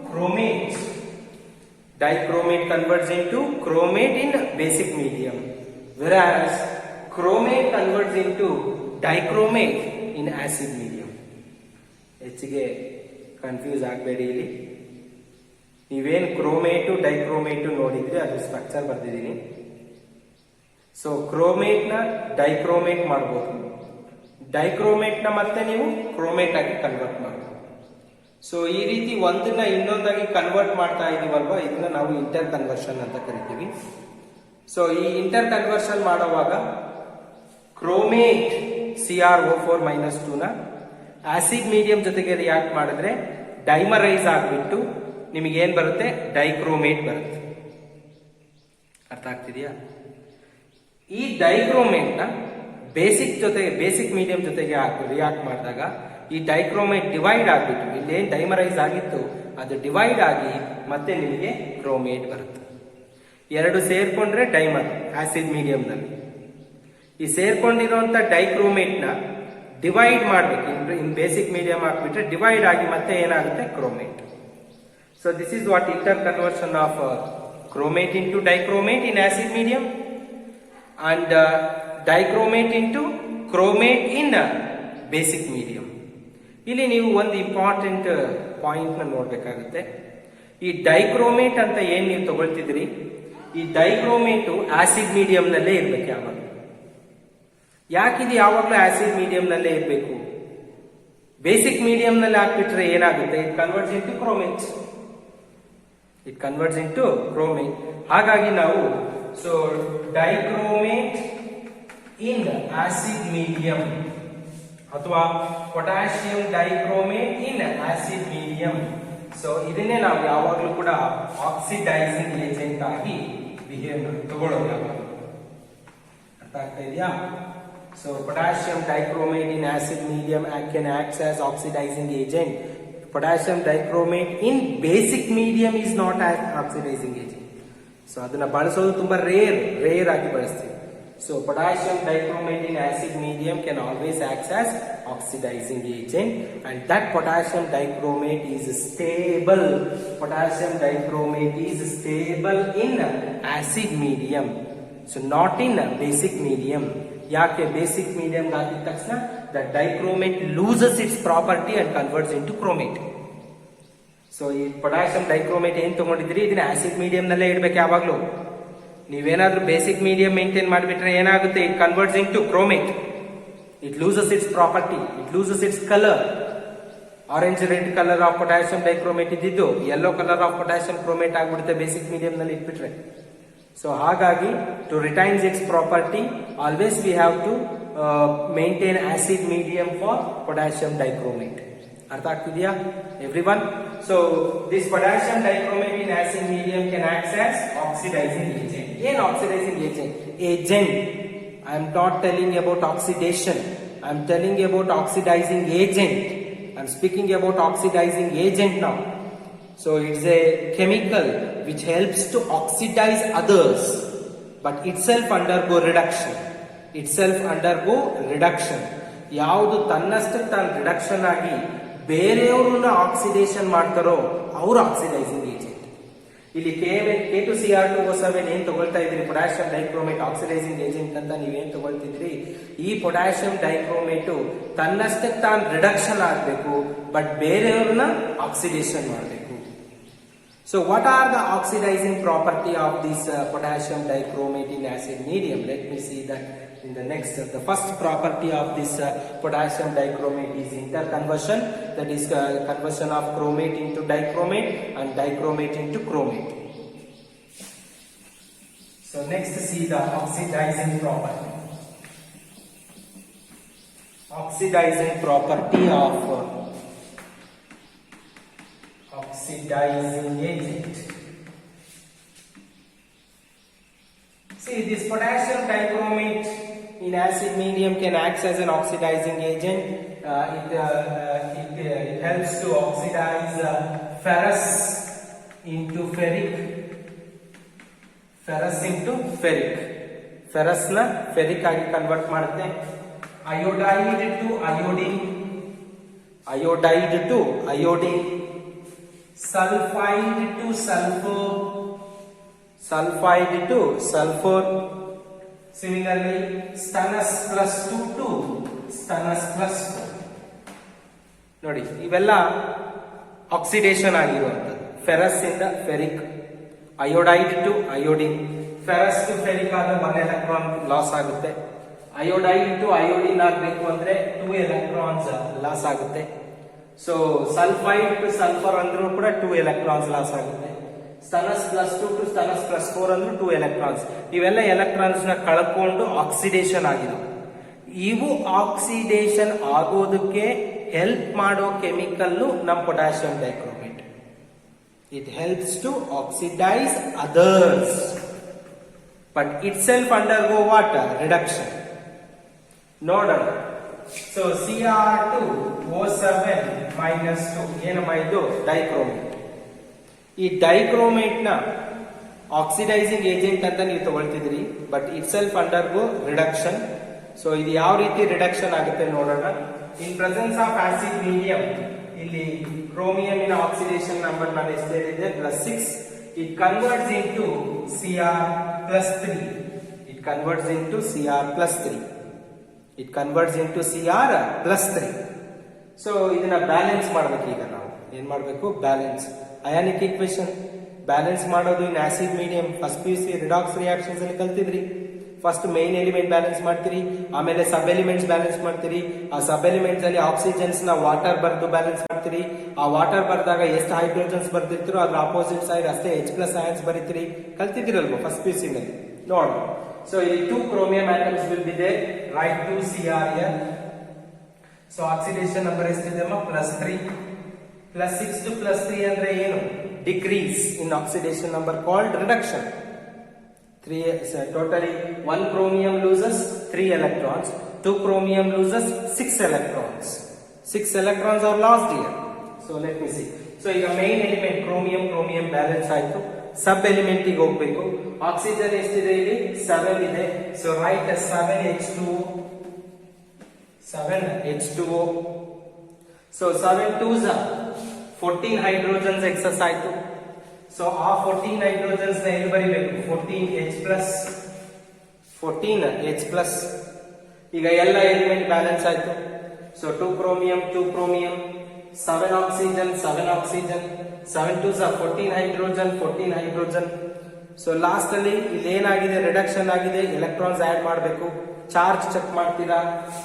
chromate. Dichromate converts into chromate in basic medium, whereas chromate converts into dichromate in acid medium. ಹೆಚ್ಚಿಗೆ ಕನ್ಫ್ಯೂಸ್ ಆಗಬೇಡಿ. ಇಲ್ಲಿ ನೀವೇನು ಕ್ರೋಮೇಟು ಡೈಕ್ರೋಮೇಟು ನೋಡಿದ್ರೆ ಅದು ಸ್ಟ್ರಕ್ಚರ್ ಬರ್ದಿದ್ದೀನಿ. ಸೊ ಕ್ರೋಮೇಟ್ ನ ಡೈಕ್ರೋಮೇಟ್ ಮಾಡಬಹುದು, ಡೈಕ್ರೋಮೇಟ್ ನ ಮತ್ತೆ ನೀವು ಕ್ರೋಮೇಟ್ ಆಗಿ ಕನ್ವರ್ಟ್ ಮಾಡಬಹುದು. ಸೊ ಈ ರೀತಿ ಒಂದನ್ನ ಇನ್ನೊಂದಾಗಿ ಕನ್ವರ್ಟ್ ಮಾಡ್ತಾ ಇದೀವಲ್ವಾ, ಇದನ್ನ ನಾವು ಇಂಟರ್ ಕನ್ವರ್ಷನ್ ಅಂತ ಕರಿತೀವಿ. ಸೊ ಈ ಇಂಟರ್ ಕನ್ವರ್ಷನ್ ಮಾಡುವಾಗ ಕ್ರೋಮೇಟ್ CrO4-2 ನ ಆಸಿಡ್ ಮೀಡಿಯಂ ಜೊತೆಗೆ ರಿಯಾಕ್ಟ್ ಮಾಡಿದ್ರೆ ಡೈಮರೈಸ್ ಆಗ್ಬಿಟ್ಟು ನಿಮಗೆ ಏನ್ ಬರುತ್ತೆ, ಡೈಕ್ರೋಮೇಟ್ ಬರುತ್ತೆ. ಅರ್ಥ ಆಗ್ತಿದೆಯಾ? ಈ ಡೈಕ್ರೋಮೇಟ್ ನ ಬೇಸಿಕ್ ಮೀಡಿಯಂ ಜೊತೆಗೆ ರಿಯಾಕ್ಟ್ ಮಾಡಿದಾಗ ಈ ಡೈಕ್ರೋಮೇಟ್ ಡಿವೈಡ್ ಆಗ್ಬಿಟ್ಟು ಇಲ್ಲೇನ್ ಡೈಮರೈಸ್ ಆಗಿತ್ತು ಅದು ಡಿವೈಡ್ ಆಗಿ ಮತ್ತೆ ನಿಮಗೆ ಕ್ರೋಮೇಟ್ ಬರುತ್ತೆ. ಎರಡು ಸೇರ್ಕೊಂಡ್ರೆ ಡೈಮರ್ ಆಸಿಡ್ ಮೀಡಿಯಂ ನಲ್ಲಿ. ಈ ಸೇರ್ಕೊಂಡಿರುವಂತ ಡೈಕ್ರೋಮೇಟ್ ನ ಡಿವೈಡ್ ಮಾಡ್ಬೇಕು, ಇನ್ ಬೇಸಿಕ್ ಮೀಡಿಯಂ ಹಾಕ್ಬಿಟ್ರೆ ಡಿವೈಡ್ ಆಗಿ ಮತ್ತೆ ಏನಾಗುತ್ತೆ, chromate. So this is what interconversion of chromate into dichromate in acid medium and dichromate into chromate in basic medium. ಇಲ್ಲಿ ನೀವು ಒಂದು ಇಂಪಾರ್ಟೆಂಟ್ ಪಾಯಿಂಟ್ ನ ನೋಡ್ಬೇಕಾಗುತ್ತೆ. ಈ ಡೈಕ್ರೋಮೇಟ್ ಅಂತ ಏನ್ ನೀವು ತಗೊಳ್ತಿದ್ರಿ, ಈ ಡೈಕ್ರೋಮೇಟು ಆಸಿಡ್ ಮೀಡಿಯಂ ನಲ್ಲೇ ಇರ್ಬೇಕು ಯಾವಾಗ. ಯಾಕಿದು ಯಾವಾಗ್ಲೂ ಆಸಿಡ್ ಮೀಡಿಯಂ ನಲ್ಲೇ ಇರಬೇಕು? ಬೇಸಿಕ್ ಮೀಡಿಯಂ ನಲ್ಲಿ ಹಾಕ್ಬಿಟ್ರೆ ಏನಾಗುತ್ತೆ, ಇಟ್ ಕನ್ವರ್ಟ್ಸ್ ಇಂಟು ಕ್ರೋಮೇಟ್. ಹಾಗಾಗಿ ನಾವು so dichromate in acid medium ಅಥವಾ potassium dichromate in acid medium. So ಇದನ್ನೇ ನಾವು ಯಾವಾಗಲೂ ಕೂಡ ಆಕ್ಸಿಡೈಸಿಂಗ್ ಏಜೆಂಟ್ ಆಗಿ ಬಿಹೇವ್ ತಗೊಳ್ಳೋದು ಯಾವಾಗ. ಅರ್ಥ ಆಗ್ತಾ ಇದೆಯಾ? So potassium dichromate in acid medium can act as oxidising agent. Potassium dichromate in basic medium is not oxidising agent. So ಅದನ್ನ ಬಳಸೋದು ತುಂಬಾ ರೇರ್ ಆಗಿ ಬಳಸ್ತೀವಿ. So potassium dichromate in acid medium can always act as oxidizing agent, and that potassium dichromate is stable. Potassium dichromate is stable in acid medium, so not in basic medium. Yaake basic medium gaakid takshana the dichromate loses its property and converts into chromate. So ಈ potassium dichromate ಏನ್ ತಗೊಂಡಿದ್ರಿ ಇದನ್ನ ಆಸಿಡ್ ಮೀಡಿಯಂ ನಲ್ಲೇ ಇಡಬೇಕು ಯಾವಾಗ್ಲೂ. ನೀವೇನಾದ್ರೂ ಬೇಸಿಕ್ ಮೀಡಿಯಂ ಮೇಂಟೈನ್ ಮಾಡಿಬಿಟ್ರೆ ಏನಾಗುತ್ತೆ, it converts into chromate. It loses its property, it loses its colour. Orange red colour of potassium dichromate ಇದ್ದಿದ್ದು yellow colour of potassium chromate ಆಗ್ಬಿಡುತ್ತೆ ಬೇಸಿಕ್ ಮೀಡಿಯಂ ನಲ್ಲಿ ಇಟ್ಬಿಟ್ರೆ. ಸೊ ಹಾಗಾಗಿ to retains its property always we have to maintain acid medium for potassium dichromate. ಅರ್ಥ ಆಗ್ತಿದೆಯಾ everyone? So this potassium dichromate in acid medium can act as oxidising agent. ಏನ್ oxidising agent? I am not telling about oxidation, I am telling about oxidising agent. I am speaking about oxidising agent now. So it's a chemical which helps to oxidize others. But itself undergo reduction. It self undergo reduction. ಯಾವುದು ತನ್ನಷ್ಟಕ್ಕೆ ತಾನು ರಿಡಕ್ಷನ್ ಆಗಿ ಬೇರೆಯವ್ರನ್ನ ಆಕ್ಸಿಡೇಷನ್ ಮಾಡ್ತಾರೋ ಅವರು ಆಕ್ಸಿಡೈಸಿಂಗ್ ಏಜೆಂಟ್. ಇಲ್ಲಿ K2Cr2O7 ಏನ್ ತಗೊಳ್ತಾ ಇದ್ರಿ ಪೊಟ್ಯಾಷಿಯಂ ಡೈಕ್ರೋಮೇಟ್ ಆಕ್ಸಿಡೈಸಿಂಗ್ ಏಜೆಂಟ್ ಅಂತ ನೀವೇನ್ ತಗೊಳ್ತಿದ್ರಿ, ಈ ಪೊಟ್ಯಾಷಿಯಂ ಡೈಕ್ರೋಮೇಟು ತನ್ನಷ್ಟಕ್ಕೆ ತಾನು ರಿಡಕ್ಷನ್ ಆಗಬೇಕು, ಬಟ್ ಬೇರೆಯವ್ರನ್ನ ಆಕ್ಸಿಡೇಷನ್ ಮಾಡಬೇಕು. So what are the oxidizing property of this potassium dichromate in acid medium? Let me see that in the next. The first property of this potassium dichromate is interconversion, that is conversion of chromate into dichromate and dichromate into chromate. So next see the oxidizing property. Oxidizing property of oxidizing agent. See, this potassium dichromate in acid medium can act as an oxidizing agent. It helps to oxidize ferrous into ferric. Ferrous into ferric. Ferrous na ferric agi convert ಮಾಡುತ್ತೆ. Iodide to iodine. Iodide to iodine. Sulfide to sulfur. Sulfide to sulfur. Similarly, stannous plus 2 to stannous plus 4. ನೋಡಿ ಇವೆಲ್ಲ ಆಕ್ಸಿಡೇಷನ್ ಆಗಿರುವಂಥದ್ದು. ಫೆರಸ್ ಇಂದ ferric, iodide to iodine. Ferrous to ferric ಆದ್ರೆ 1 ಎಲೆಕ್ಟ್ರಾನ್ ಲಾಸ್ ಆಗುತ್ತೆ. ಅಯೋಡೈಡ್ ಟು ಅಯೋಡಿನ್ ಆಗಬೇಕು ಅಂದ್ರೆ 2 ಎಲೆಕ್ಟ್ರಾನ್ಸ್ ಲಾಸ್ ಆಗುತ್ತೆ. ಸೊ ಸಲ್ಫೈಡ್ ಟು ಸಲ್ಫರ್ ಅಂದ್ರೂ ಕೂಡ 2 ಎಲೆಕ್ಟ್ರಾನ್ಸ್ ಲಾಸ್ ಆಗುತ್ತೆ. Stannous plus 2 to stannous plus 4 ಅಂದ್ರೂ 2 ಎಲೆಕ್ಟ್ರಾನ್ಸ್. ಇವೆಲ್ಲ ಎಲೆಕ್ಟ್ರಾನ್ಸ್ ನ ಕಳ್ಕೊಂಡು ಆಕ್ಸಿಡೇಷನ್ ಆಗಿದೆ. ಇವು ಆಕ್ಸಿಡೇಷನ್ ಆಗೋದಕ್ಕೆ ಹೆಲ್ಪ್ ಮಾಡೋ ಕೆಮಿಕಲ್ ನಮ್ಮ potassium dichromate. It helps to oxidise others, but itself undergo what reduction. ನೋಡೋಣ. ಸೊ Cr2O7 minus 2 ಏನಮ್ಮ ಇದು ಡೈಕ್ರೋಮೇಟ್. ಈ ಡೈಕ್ರೋಮೇಟ್ ನ ಆಕ್ಸಿಡೈಸಿಂಗ್ ಏಜೆಂಟ್ ಅಂತ ನೀವು ತಗೊಳ್ತಿದ್ರಿ, but itself undergo reduction. So ಇದು ಯಾವ ರೀತಿ ರಿಡಕ್ಷನ್ ಆಗುತ್ತೆ ನೋಡೋಣ. In presence of acid medium, ಇಲ್ಲಿ ಕ್ರೋಮಿಯಂನ ಆಕ್ಸಿಡೇಷನ್ ನಂಬರ್ ನಾನು ಎಷ್ಟು ಹೇಳಿದ್ದೆ +6. It converts into Cr+3. It converts into Cr+3. It converts into Cr+3. So ಇದನ್ನ ಬ್ಯಾಲೆನ್ಸ್ ಮಾಡ್ಬೇಕು. ಈಗ ನಾವು ಏನ್ ಮಾಡ್ಬೇಕು? ಬ್ಯಾಲೆನ್ಸ್. ಅಯಾನಿಕ್ ಈಕ್ವೇಶನ್ ಬ್ಯಾಲೆನ್ಸ್ ಮಾಡೋದು in acid medium first PUC redox reactions ಅಲ್ಲಿ ಕಲ್ತಿದ್ರಿ. ಫಸ್ಟ್ ಮೇನ್ ಎಲಿಮೆಂಟ್ ಬ್ಯಾಲೆನ್ಸ್ ಮಾಡ್ತೀರಿ, ಆಮೇಲೆ ಸಬ್ ಎಲಿಮೆಂಟ್ಸ್ ಬ್ಯಾಲೆನ್ಸ್ ಮಾಡ್ತೀರಿ. ಆ ಸಬ್ ಎಲಿಮೆಂಟ್ಸ್ ಅಲ್ಲಿ ಆಕ್ಸಿಜನ್ಸ್ ನ ವಾಟರ್ ಬರ್ದು ಬ್ಯಾಲೆನ್ಸ್ ಮಾಡ್ತೀರಿ. ಆ ವಾಟರ್ ಬರ್ದಾಗ ಎಷ್ಟು ಹೈಡ್ರೋಜನ್ಸ್ ಬರ್ದಿರ್ತೀರೋ ಅದ್ರ ಆಪೋಸಿಟ್ ಸೈಡ್ ಅಷ್ಟೇ H+ ಅಯಾನ್ಸ್ ಬರೀತೀರಿ. ಕಲ್ತಿದ್ದೀರಲ್ವಾ ಫಸ್ಟ್ PUC ನಲ್ಲಿ? ನೋಡ್. ಸೊ ಇಲ್ಲಿ 2 chromium atoms will be there. Write 2 Cr here. ಸೊ ಆಕ್ಸಿಡೇಷನ್ ನಂಬರ್ ಎಷ್ಟಿದೆಮ್ಮ? +3. +6 to +3 ಅಂದ್ರೆ ಏನು? Decrease in oxidation number called reduction. Totally 1 chromium loses 3 electrons, 2 chromium loses 6 electrons. 6 electrons are lost here. So let me see. So ಈಗ main element chromium balance ಆಯ್ತು. ಸಬ್ ಎಲಿಮೆಂಟ್ ಗೆ ಹೋಗ್ಬೇಕು. ಆಕ್ಸಿಜನ್ ಎಷ್ಟಿದೆ ಇಲ್ಲಿ? 7 ಇದೆ. So right 7H2O. So 7 2s are 14 hydrogens excess ಆಯ್ತು. ಸೊ ಆ 14 ಹೈಡ್ರೋಜನ್ಸ್ ನ ಎಲ್ಲಿ ಬರಿಬೇಕು? 14H+. ಈಗ ಎಲ್ಲ ಎಲಿಮೆಂಟ್ ಬ್ಯಾಲೆನ್ಸ್ ಆಯ್ತು. So 2 chromium 2 chromium, 7 oxygen 7 oxygen, 7 2s are 14 hydrogen. So last ಅಲ್ಲಿ ಇಲ್ಲಿ ಏನಾಗಿದೆ? ರಿಡಕ್ಷನ್ ಆಗಿದೆ. ಎಲೆಕ್ಟ್ರಾನ್ಸ್ ಆಡ್ ಮಾಡಬೇಕು. ಚಾರ್ಜ್ ಚೆಕ್ ಮಾಡ್ತೀರಾ?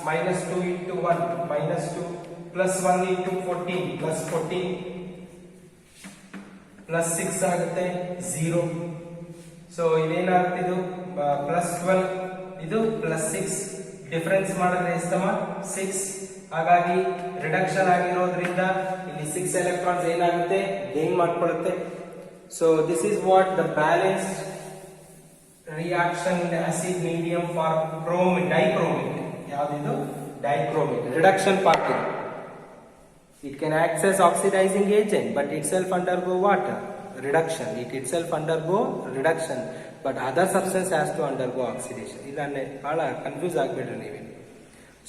-2 into 1 -2 +1 into 14 +14 +6 ಆಗುತ್ತೆ 0. ಸೊ ಇದೇನಾಗುತ್ತೆ? ಇದು +12, ಇದು +6. ಡಿಫರೆನ್ಸ್ ಮಾಡಿದ್ರೆ ಎಷ್ಟಮ್ಮ? 6. ಹಾಗಾಗಿ ರಿಡಕ್ಷನ್ ಆಗಿರೋದ್ರಿಂದ ಇಲ್ಲಿ 6 ಎಲೆಕ್ಟ್ರಾನ್ಸ್ ಏನಾಗುತ್ತೆ? ಗೇನ್ ಮಾಡ್ಕೊಳ್ಳುತ್ತೆ. So this is what the balance reaction in acid medium for dichromate. ಯಾವ್ದಿದು? ಡೈಕ್ರೋಮೇಟ್. ರಿಡಕ್ಷನ್ ಪಾರ್ಟ್ ಇದು. It can act as oxidizing agent, but itself undergo what? Reduction. It itself undergo reduction. But other substance has to undergo oxidation. ಇದನ್ನೇ ಬಹಳ ಕನ್ಫ್ಯೂಸ್ ಆಗ್ಬೇಡ್ರಿ ನೀವೇನು.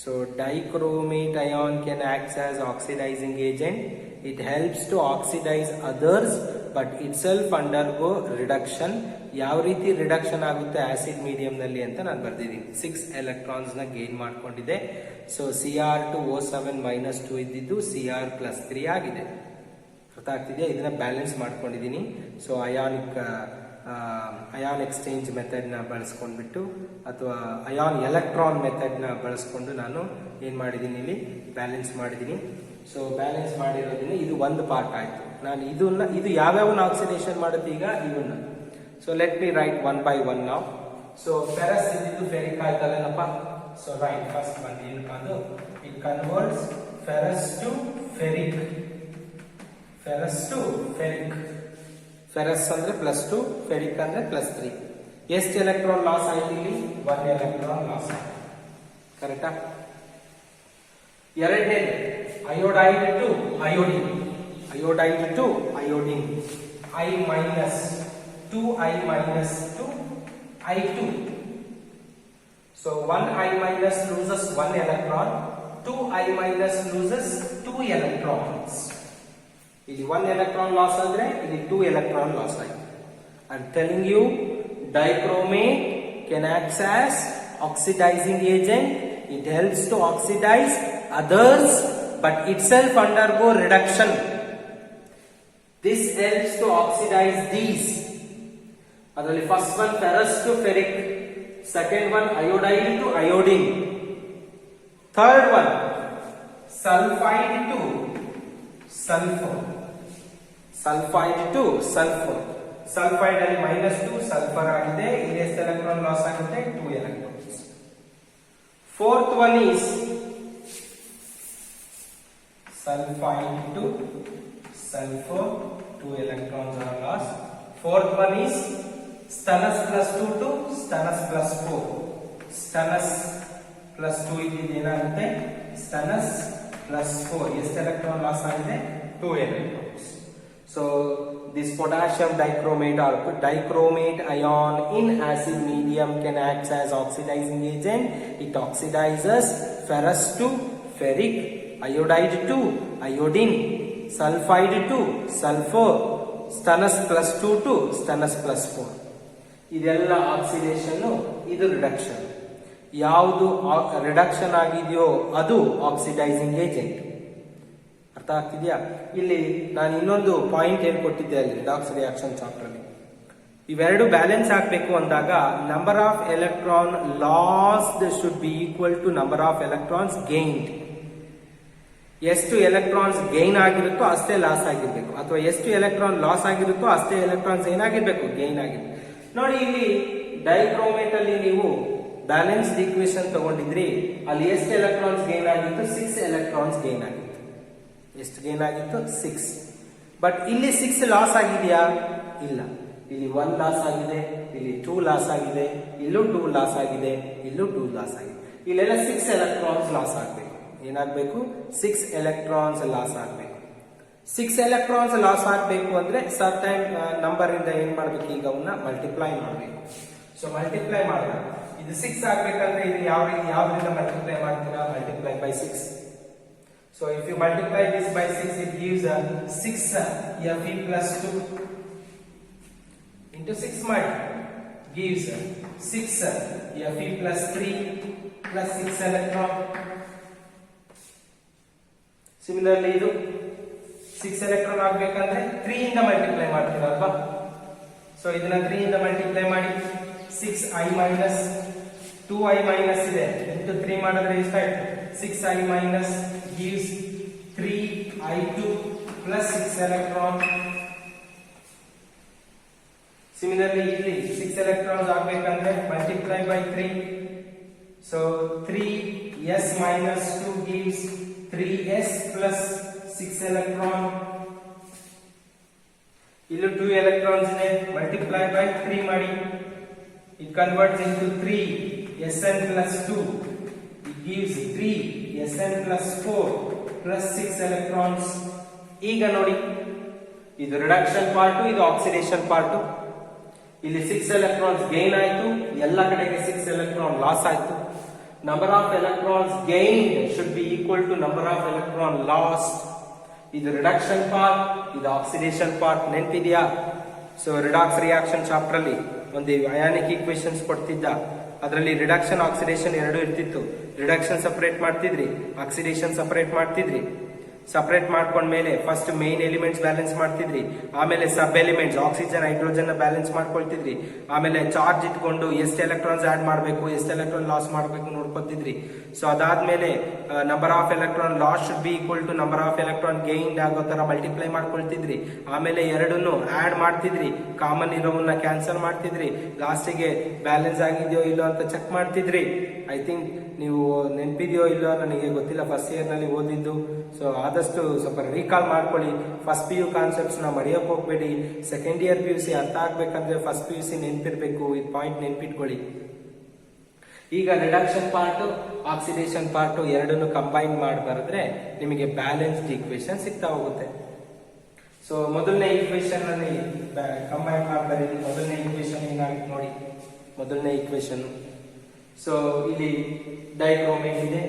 So dichromate ion can act as oxidising agent. It helps to oxidise others but itself undergo reduction. ಯಾವ ರೀತಿ ರಿಡಕ್ಷನ್ ಆಗುತ್ತೆ ಆಸಿಡ್ ಮೀಡಿಯಂ ನಲ್ಲಿ ಅಂತ ನಾನು ಬರ್ದಿದ್ದೀನಿ. 6 ಎಲೆಕ್ಟ್ರಾನ್ಸ್ ನ ಗೇನ್ ಮಾಡ್ಕೊಂಡಿದೆ. ಸೊ Cr2O7 -2 ಇದ್ದಿದ್ದು Cr+3 ಆಗಿದೆ. ಅರ್ಥ ಆಗ್ತಿದೆಯಾ? ಇದನ್ನ ಬ್ಯಾಲೆನ್ಸ್ ಮಾಡ್ಕೊಂಡಿದ್ದೀನಿ. ಸೊ ಅಯಾನ್ ಎಕ್ಸ್ಚೇಂಜ್ ಮೆಥಡ್ ನ ಬಳಸ್ಕೊಂಡ್ಬಿಟ್ಟು ಅಥವಾ ಅಯಾನ್ ಎಲೆಕ್ಟ್ರಾನ್ ಮೆಥಡ್ ನ ಬಳಸ್ಕೊಂಡು ನಾನು ಏನ್ ಮಾಡಿದ್ದೀನಿ, ಇಲ್ಲಿ ಬ್ಯಾಲೆನ್ಸ್ ಮಾಡಿದ್ದೀನಿ. ಸೊ ಬ್ಯಾಲೆನ್ಸ್ ಮಾಡಿರೋದ್ರಿಂದ ಇದು ಒಂದು ಪಾರ್ಟ್ ಆಯ್ತು. ನಾನು ಇದು ಯಾವ್ಯಾವನ್ನ ಆಕ್ಸಿಡೇಷನ್ ಮಾಡುತ್ತೆ ಈಗ ಇವನ್ನ. So let me write one by one ನಾವ್. ಸೊ ಫೆರಸ್ ಇದ್ದಿದ್ದು ಫೆರಿಕ್ ಆಯ್ತಲ್ಲೇನಪ್ಪ. ಸೊ ರೈಟ್ ಫಸ್ಟ್ ಬಂದು ಏನಕ್ಕಂದು it converts ferrous to ferric. Ferrous to ferric. Ferrous ಅಂದ್ರೆ +2, ಫೆರಿಕ್ ಅಂದ್ರೆ +3. ಎಷ್ಟು ಎಲೆಕ್ಟ್ರಾನ್ ಲಾಸ್ ಆಯ್ತು ಇಲ್ಲಿ? 1 ಎಲೆಕ್ಟ್ರಾನ್ ಲಾಸ್ ಆಯ್ತು. ಕರೆಕ್ಟಾ? ಎರಡನೇ iodide to iodine. Iodide to iodine. I minus 2I minus 2 I2. So 1I minus loses 1 electron, 2I minus loses 2 electrons. ಇಲ್ಲಿ 1 electron loss ಆದ್ರೆ ಇಲ್ಲಿ 2 electron loss ಆಯ್ತು. I'm telling you dichromate can act as oxidizing agent. It helps to oxidize others but itself undergo reduction. This helps to oxidize these. ಅದರಲ್ಲಿ first one ferrous to ferric, second one iodide to iodine, third one sulphide to sulphur. Sulphide to sulphur. Sulphide ಅಲ್ಲಿ -2 ಸಲ್ಫರ್ ಆಗಿದೆ. ಇಲ್ಲಿ ಎಷ್ಟು ಎಲೆಕ್ಟ್ರಾನ್ ಲಾಸ್ ಆಗುತ್ತೆ? 2 electrons. Fourth one is sulfide to sulfur, 2 electrons are lost. Fourth one is stannous +2 to stannous +4. Stannous +2 ಇದ್ದಿದ್ದು ಏನಾಗುತ್ತೆ? stannous +4. ಎಷ್ಟು ಎಲೆಕ್ಟ್ರಾನ್ ಲಾಸ್ ಆಗಿದೆ? 2 electrons. So this potassium dichromate or dichromate ion in acid medium can act as oxidizing agent. It oxidizes ferrous to ferric, iodide to iodine, sulfide to sulfur, stannous +2 to stannous +4. ಇದೆಲ್ಲ ಆಕ್ಸಿಡೇಷನ್, ಇದು ರಿಡಕ್ಷನ್. ಯಾವುದು ರಿಡಕ್ಷನ್ ಆಗಿದೆಯೋ ಅದು ಆಕ್ಸಿಡೈಸಿಂಗ್ ಏಜೆಂಟ್. ಅರ್ಥ ಆಗ್ತಿದ್ಯಾ? ಇಲ್ಲಿ ನಾನು ಇನ್ನೊಂದು ಪಾಯಿಂಟ್ ಹೇಳ್ಕೊಟ್ಟಿದ್ದೆ ಅಲ್ಲಿ ರಿಡಾಕ್ಸ್ ರಿಯಾಕ್ಷನ್ ಚಾಪ್ಟರ್ ಅಲ್ಲಿ. ಇವೆರಡು ಬ್ಯಾಲೆನ್ಸ್ ಆಗಬೇಕು ಅಂದಾಗ number of electron lost should be equal to number of electrons gained. ಎಷ್ಟು ಎಲೆಕ್ಟ್ರಾನ್ಸ್ ಗೈನ್ ಆಗಿರುತ್ತೋ ಅಷ್ಟೇ ಲಾಸ್ ಆಗಿರ್ಬೇಕು, ಅಥವಾ ಎಷ್ಟು ಎಲೆಕ್ಟ್ರಾನ್ ಲಾಸ್ ಆಗಿರುತ್ತೋ ಅಷ್ಟೇ ಎಲೆಕ್ಟ್ರಾನ್ಸ್ ಏನಾಗಿರ್ಬೇಕು? ಗೈನ್ ಆಗಿರ್ಬೇಕು. ನೋಡಿ ಇಲ್ಲಿ ಡೈಕ್ರೋಮೇಟ್ ಅಲ್ಲಿ ನೀವು ಬ್ಯಾಲೆನ್ಸ್ಡ್ ಈಕ್ವೇಶನ್ ತಗೊಂಡಿದ್ರಿ, ಅಲ್ಲಿ ಎಷ್ಟು ಎಲೆಕ್ಟ್ರಾನ್ಸ್ ಗೈನ್ ಆಗಿತ್ತು? 6 ಎಲೆಕ್ಟ್ರಾನ್ಸ್ ಗೈನ್ ಆಗಿತ್ತು. ಎಷ್ಟು ಗೈನ್ ಆಗಿತ್ತು? 6. ಬಟ್ ಇಲ್ಲಿ 6 ಲಾಸ್ ಆಗಿದೆಯಾ? ಇಲ್ಲ. ಇಲ್ಲಿ 1 ಲಾಸ್ ಆಗಿದೆ, ಇಲ್ಲಿ 2 ಲಾಸ್ ಆಗಿದೆ, ಇಲ್ಲೂ 2 ಲಾಸ್ ಆಗಿದೆ, ಇಲ್ಲೂ 2 ಲಾಸ್ ಆಗಿದೆ. ಇಲ್ಲೆಲ್ಲ 6 ಎಲೆಕ್ಟ್ರಾನ್ಸ್ ಲಾಸ್ ಆಗಬೇಕು. ಏನಾಗಬೇಕು? 6 ಎಲೆಕ್ಟ್ರಾನ್ಸ್ ಲಾಸ್ ಆಗಬೇಕು. 6 ಎಲೆಕ್ಟ್ರಾನ್ಸ್ ಲಾಸ್ ಆಗಬೇಕು ಅಂದ್ರೆ ಸರ್ಟೈನ್ ನಂಬರ್ ಇಂದ ಏನ್ ಮಾಡ್ಬೇಕು? ಈಗ ಅವನ್ನ ಮಲ್ಟಿಪ್ಲೈ ಮಾಡಬೇಕು. ಸೊ ಮಲ್ಟಿಪ್ಲೈ ಮಾಡಬೇಕು. ಇದು 6 ಆಗ್ಬೇಕಂದ್ರೆ ಇದು ಯಾವ್ದ್ರಿಂದ ಮಲ್ಟಿಪ್ಲೈ ಮಾಡ್ತೀರಾ? Multiply by 6. So if you multiply this by 6, it gives 6 Fe+2 into 6 mult gives 6 Fe+3 plus 6 electron. Similarly ಇದು 6 electron ಆಗಬೇಕಂದ್ರೆ 3 ಇಂದ ಮಲ್ಟಿಪ್ಲೈ ಮಾಡ್ತೀರಲ್ವಾ? ಸೊ ಇದನ್ನ 3 ಇಂದ ಮಲ್ಟಿಪ್ಲೈ ಮಾಡಿ 6i minus 2i minus ಇದೆ into 3 ಮಾಡಿದ್ರೆ ಎಷ್ಟಾಯ್ತು? 6i minus gives 3i2 plus 6 electron. Similarly ಇಲ್ಲಿ 6 electrons ಆಗಬೇಕಂದ್ರೆ multiply by 3. So 3s minus 2 gives 3s plus 6 electron. ಇಲ್ಲೂ 2 electrons ಇದೆ, multiply by 3 ಮಾಡಿ. It converts into 3 Sn plus 2. It gives 3 Sn plus 4 plus 6 electrons. ಈಗ ನೋಡಿ, ಇದು ರಿಡಕ್ಷನ್ ಪಾರ್ಟ್, ಇದು ಆಕ್ಸಿಡೇಷನ್ ಪಾರ್ಟ್. ಇಲ್ಲಿ 6 ಎಲೆಕ್ಟ್ರಾನ್ಸ್ ಗೇನ್ ಆಯ್ತು, ಎಲ್ಲ ಕಡೆಗೆ 6 ಎಲೆಕ್ಟ್ರಾನ್ ಲಾಸ್ ಆಯ್ತು. Number of electrons gain should be equal to number of electron lost. ಇದು ರಿಡಕ್ಷನ್ ಪಾರ್ಟ್, ಇದು ಆಕ್ಸಿಡೇಷನ್ ಪಾರ್ಟ್. ನೆನಪಿದೆಯಾ? ಸೊ ರಿಡಾಕ್ಸ್ ರಿಯಾಕ್ಷನ್ ಚಾಪ್ಟರ್ ಅಲ್ಲಿ ಒಂದು ಅಯಾನಿಕ್ ಈಕ್ವೇಶನ್ಸ್ ಕೊಡ್ತಿದ್ದ, ಅದರಲ್ಲಿ ರಿಡಕ್ಷನ್ ಆಕ್ಸಿಡೇಷನ್ ಎರಡು ಇರ್ತಿತ್ತು. ರಿಡಕ್ಷನ್ ಸಪರೇಟ್ ಮಾಡ್ತಿದ್ರಿ, ಆಕ್ಸಿಡೇಷನ್ ಸಪರೇಟ್ ಮಾಡ್ತಿದ್ರಿ. ಸಪರೇಟ್ ಮಾಡ್ಕೊಂಡ್ಮೇಲೆ ಫಸ್ಟ್ ಮೇನ್ ಎಲಿಮೆಂಟ್ಸ್ ಬ್ಯಾಲೆನ್ಸ್ ಮಾಡ್ತಿದ್ರಿ, ಆಮೇಲೆ sub elements oxygen hydrogen balance ಮಾಡ್ಕೊಳ್ತಿದ್ರಿ, ಆಮೇಲೆ ಚಾರ್ಜ್ ಇಟ್ಕೊಂಡು ಎಷ್ಟು ಎಲೆಕ್ಟ್ರಾನ್ಸ್ ಆಡ್ ಮಾಡಬೇಕು, ಎಷ್ಟು ಎಲೆಕ್ಟ್ರಾನ್ ಲಾಸ್ ಮಾಡಬೇಕು ನೋಡ್ಕೊತಿದ್ರಿ. ಸೊ ಅದಾದ್ಮೇಲೆ number of electron loss should be equal to number of electron gained ಆಗೋ ತರ ಮಲ್ಟಿಪ್ಲೈ ಮಾಡ್ಕೊಳ್ತಿದ್ರಿ. ಆಮೇಲೆ ಎರಡನ್ನು ಆಡ್ ಮಾಡ್ತಿದ್ರಿ, ಕಾಮನ್ ಇರೋವನ್ನ ಕ್ಯಾನ್ಸಲ್ ಮಾಡ್ತಿದ್ರಿ, ಲಾಸ್ಟಿಗೆ ಬ್ಯಾಲೆನ್ಸ್ ಆಗಿದೆಯೋ ಇಲ್ಲೋ ಅಂತ ಚೆಕ್ ಮಾಡ್ತಿದ್ರಿ. ಐ ಥಿಂಕ್ ನೀವು ನೆನಪಿದೆಯೋ ಇಲ್ಲೋ ನನಗೆ ಗೊತ್ತಿಲ್ಲ, ಫಸ್ಟ್ ಇಯರ್ ನಲ್ಲಿ ಓದಿದ್ದು. ಸೊ ಆದಷ್ಟು ಸ್ವಲ್ಪ ರೀಕಾಲ್ ಮಾಡ್ಕೊಳ್ಳಿ. ಫಸ್ಟ್ PU ಕಾನ್ಸೆಪ್ಟ್ಸ್ ನ ಮರೆಯೋಕೆ ಹೋಗ್ಬೇಡಿ. ಸೆಕೆಂಡ್ ಇಯರ್ PUC ಅರ್ಥ ಆಗ್ಬೇಕಂದ್ರೆ ಫಸ್ಟ್ PUC ನೆನ್ಪಿರ್ಬೇಕು. ಈ ಪಾಯಿಂಟ್ ನೆನ್ಪಿಟ್ಕೊಳ್ಳಿ. ಈಗ ರಿಡಕ್ಷನ್ ಪಾರ್ಟ್, ಆಕ್ಸಿಡೇಷನ್ ಪಾರ್ಟ್ ಎರಡನ್ನು ಕಂಬೈನ್ ಮಾಡಿ ಬರೆದ್ರೆ ನಿಮಗೆ ಬ್ಯಾಲೆನ್ಸ್ಡ್ ಈಕ್ವೇಶನ್ ಸಿಗ್ತಾ ಹೋಗುತ್ತೆ. ಸೊ ಮೊದಲನೇ ಈಕ್ವೇಶನ್ ನಲ್ಲಿ ಕಂಬೈನ್ ಮಾಡ್ತಾರೆ. ಮೊದಲನೇ ಈಕ್ವೇಶನ್ ಏನಾಗುತ್ತೆ ನೋಡಿ. ಮೊದಲನೇ ಈಕ್ವೇಶನ್, ಸೊ ಇಲ್ಲಿ ಡೈಕ್ರೋಮೇಟ್ ಇದೆ,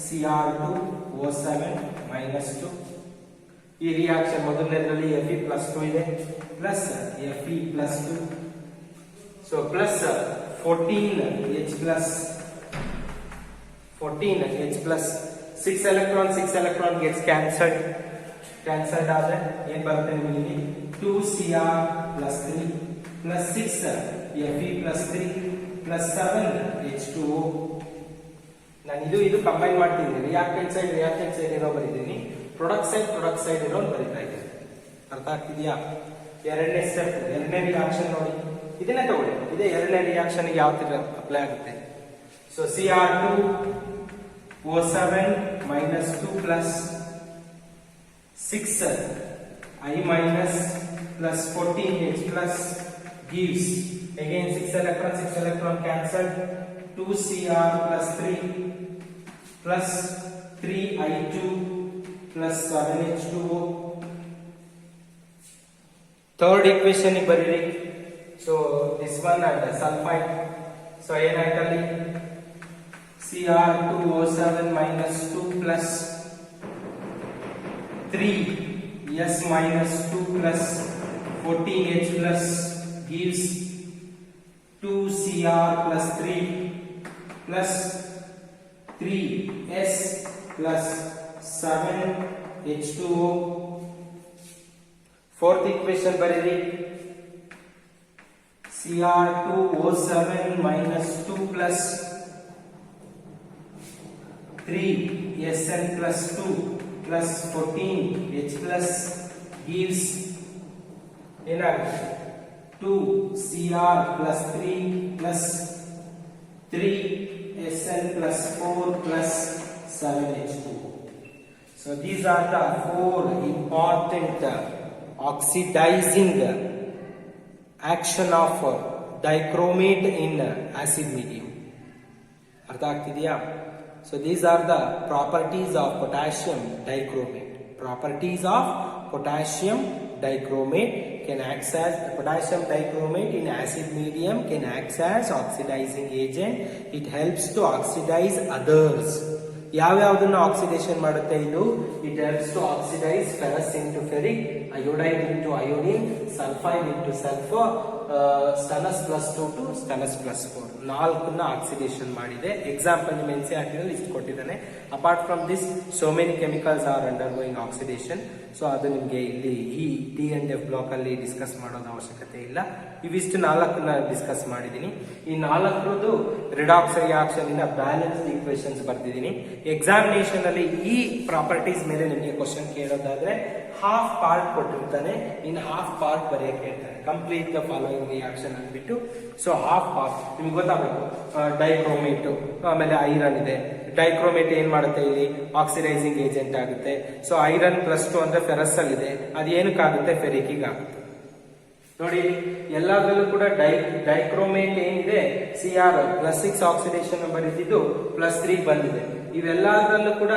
Cr2O7 -2. ಈ ರಿಯಾಕ್ಷನ್ ಮೊದಲನೇದ್ರಲ್ಲಿ Fe+2 ಇದೆ, plus Fe+2, so plus 14H+, 6 electron gets cancelled ಆದ್ರೆ ಏನ್ ಬರುತ್ತೆ ನಿಮಗೆ 2Cr+3 plus 6 Fe+3 plus 7 H2O. ನಾನು ಇದು ಕಂಬೈನ್ ಮಾಡ್ತೀನಿ. ರಿಯಾಕ್ಟೆಂಟ್ ಸೈಡ್ ಇರೋ ಬರೀತೀನಿ, ಪ್ರೊಡಕ್ಟ್ ಸೈಡ್ ಇರೋ ಬರೀತಾ ಇದ್ದೀನಿ. ಅರ್ಥ ಆಗ್ತಿದ್ಯಾ? ಎರಡನೇ ಸ್ಟೆಪ್, ಎರಡನೇ ರಿಯಾಕ್ಷನ್ ನೋಡಿ. ಇದನ್ನೇ ತಗೊಳ್ಳಿ, ಇದೇ ಎರಡನೇ ರಿಯಾಕ್ಷನ್ ಯಾವ ತರ ಅಪ್ಲೈ ಆಗುತ್ತೆ. So Cr2O7 -2 plus 6I- plus 14H+ gives again 6 electron cancelled, 2Cr+3 plus 3I2 plus 7H2O. Third equation ni bariri. So this one and sulfide. So ಏನಾಯ್ತಲ್ಲಿ Cr2O7 -2 plus 3S-2 plus 14H plus gives 2Cr+3 plus 3S plus 7H2O. Fourth equation bariri. Cr2O7 -2 plus 3Sn plus 2 plus 14H plus gives 2Cr+3 plus 3Sn plus 4 plus 7H2O. So these are the four important oxidizing action of dichromate in acid medium. Artha agtidiya? So these are the properties of potassium dichromate. Properties of potassium dichromate can act as potassium dichromate in acid medium can act as oxidizing agent. It helps to oxidize others. ಯಾವ್ಯಾವುದನ್ನ ಆಕ್ಸಿಡೇಷನ್ ಮಾಡುತ್ತೆ ಇದು? It helps to oxidise ferrous into ferric, iodide into iodine, sulphide into sulphur, stannous +2 to stannous +4 ನಾಲ್ಕನ್ನ ಆಕ್ಸಿಡೇಷನ್ ಮಾಡಿದೆ. ಎಕ್ಸಾಂಪಲ್ ನಿಮ್ಮ NCERT ನಲ್ಲಿ ಇಷ್ಟು ಕೊಟ್ಟಿದ್ದಾನೆ. Apart from this so many chemicals are undergoing oxidation. So ಅದು ನಿಮಗೆ ಇಲ್ಲಿ ಈ D&F ಬ್ಲಾಕ್ ಅಲ್ಲಿ ಡಿಸ್ಕಸ್ ಮಾಡೋದು ಅವಶ್ಯಕತೆ ಇಲ್ಲ. ಇವಿಷ್ಟು ನಾಲ್ಕನ್ನ ಡಿಸ್ಕಸ್ ಮಾಡಿದೀನಿ. ಈ ನಾಲ್ಕರದ್ದು ರಿಡಾಕ್ಸ್ ರಿಯಾಕ್ಷನ್ ಇಂದ ಬ್ಯಾಲೆನ್ಸ್ಡ್ ಈಕ್ವೇಶನ್ಸ್ ಬರ್ದಿದ್ದೀನಿ. ಎಕ್ಸಾಮಿನೇಷನ್ ಅಲ್ಲಿ ಈ ಪ್ರಾಪರ್ಟೀಸ್ ಮೇಲೆ ನಿಮಗೆ ಕ್ವಶನ್ ಕೇಳೋದಾದ್ರೆ ಹಾಫ್ ಪಾರ್ಟ್ ಕೊಟ್ಟಿರ್ತಾನೆ, ಇನ್ ಹಾಫ್ ಪಾರ್ಟ್ ಬರೆಯಕ್ಕೆ ಹೇಳ್ತಾನೆ. ಕಂಪ್ಲೀಟ್ ದ ಫಾಲೋಯಿಂಗ್ ರಿಯಾಕ್ಷನ್ ಅಂದ್ಬಿಟ್ಟು. ಸೊ ಹಾಫ್ ಪಾರ್ಟ್ ನಿಮ್ಗೆ ಗೊತ್ತಾಗಬೇಕು. ಡೈಕ್ರೋಮೇಟ್, ಆಮೇಲೆ ಐರನ್ ಇದೆ. ಡೈಕ್ರೋಮೇಟ್ ಏನ್ ಮಾಡುತ್ತೆ ಇಲ್ಲಿ? ಆಕ್ಸಿಡೈಸಿಂಗ್ ಏಜೆಂಟ್ ಆಗುತ್ತೆ. ಸೊ ಐರನ್ +2 ಅಂದ್ರೆ ಫೆರಸ್ ಅಲ್ಲಿ ಇದೆ, ಅದು ಏನಕ್ಕಾಗುತ್ತೆ? ಫೆರಿಕಿಗ್ ಆಗುತ್ತೆ. ನೋಡಿ ಎಲ್ಲದರಲ್ಲೂ ಕೂಡ ಡೈಕ್ರೋಮೇಟ್ ಏನಿದೆ Cr+6 ಆಕ್ಸಿಡೇಷನ್ ನಂಬರ್ ಇದ್ದಿದ್ದು +3 ಬಂದಿದೆ. ಇವೆಲ್ಲದರಲ್ಲೂ ಕೂಡ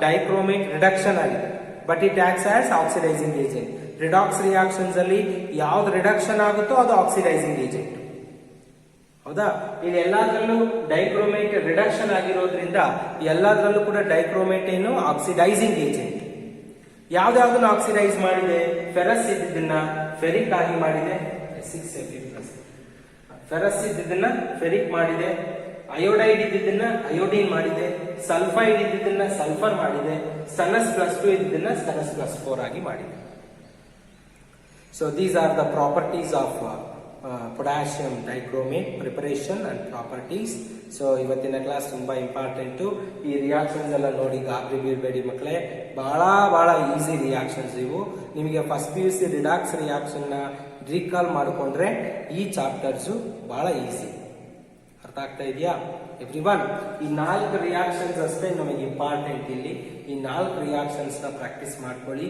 ಡೈಕ್ರೋಮೇಟ್ ರಿಡಕ್ಷನ್ ಆಗಿದೆ, but it acts as oxidising agent. Redox reactions ಅಲ್ಲಿ ಯಾವ್ದು ರಿಡಕ್ಷನ್ ಆಗುತ್ತೋ ಅದು ಆಕ್ಸಿಡೈಸಿಂಗ್ ಏಜೆಂಟ್. ಹೌದಾ? ಇಲ್ಲಿ ಎಲ್ಲಾದ್ರಲ್ಲೂ ಡೈಕ್ರೋಮೇಟ್ ರಿಡಕ್ಷನ್ ಆಗಿರೋದ್ರಿಂದ ಎಲ್ಲಾದ್ರಲ್ಲೂ ಕೂಡ ಡೈಕ್ರೋಮೇಟ್ ಏನು ಆಕ್ಸಿಡೈಸಿಂಗ್ ಏಜೆಂಟ್. ಯಾವ್ದಾವ್ದನ್ನ ಆಕ್ಸಿಡೈಸ್ ಮಾಡಿದೆ? ಫೆರಸ್ ಇದ್ದನ್ನ ಫೆರಿಕ್ ಆಗಿ ಮಾಡಿದೆ, ಫೆರಸ್ ಇದ್ದನ್ನ ಫೆರಿಕ್ ಮಾಡಿದೆ, ಅಯೋಡೈಡ್ ಇದ್ದನ್ನ ಅಯೋಡಿನ್ ಮಾಡಿದೆ, ಸಲ್ಫೈಡ್ ಇದ್ದನ್ನ ಸಲ್ಫರ್ ಮಾಡಿದೆ, ಸ್ಟನಸ್ +2 ಇದ್ದನ್ನ ಸ್ಟನಸ್ +4 ಆಗಿ ಮಾಡಿದೆ. So these are the properties of potassium dichromate preparation and properties. So ಇವತ್ತಿನ ಕ್ಲಾಸ್ ತುಂಬಾ ಇಂಪಾರ್ಟೆಂಟು. ಈ ರಿಯಾಕ್ಷನ್ಸ್ ಎಲ್ಲ ನೋಡಿ ಗಾಬರಿ ಬೀಳ್ಬೇಡಿ ಮಕ್ಕಳೇ, ಬಹಳ ಈಸಿ ರಿಯಾಕ್ಷನ್ಸ್ ಇವು. ನಿಮಗೆ ಫಸ್ಟ್ PUC ರಿಡಾಕ್ಸ್ ರಿಯಾಕ್ಷನ್ ನ ರೀಕಾಲ್ ಮಾಡಿಕೊಂಡ್ರೆ ಈ ಚಾಪ್ಟರ್ಸ್ ಬಹಳ ಈಸಿ. ಅರ್ಥ ಆಗ್ತಾ ಇದೆಯಾ ಎವ್ರಿವನ್? ಈ 4 ರಿಯಾಕ್ಷನ್ಸ್ ಅಷ್ಟೇ ನಮಗೆ ಇಂಪಾರ್ಟೆಂಟ್ ಇಲ್ಲಿ. ಈ 4 ರಿಯಾಕ್ಷನ್ಸ್ ನ ಪ್ರಾಕ್ಟೀಸ್ ಮಾಡ್ಕೊಳ್ಳಿ.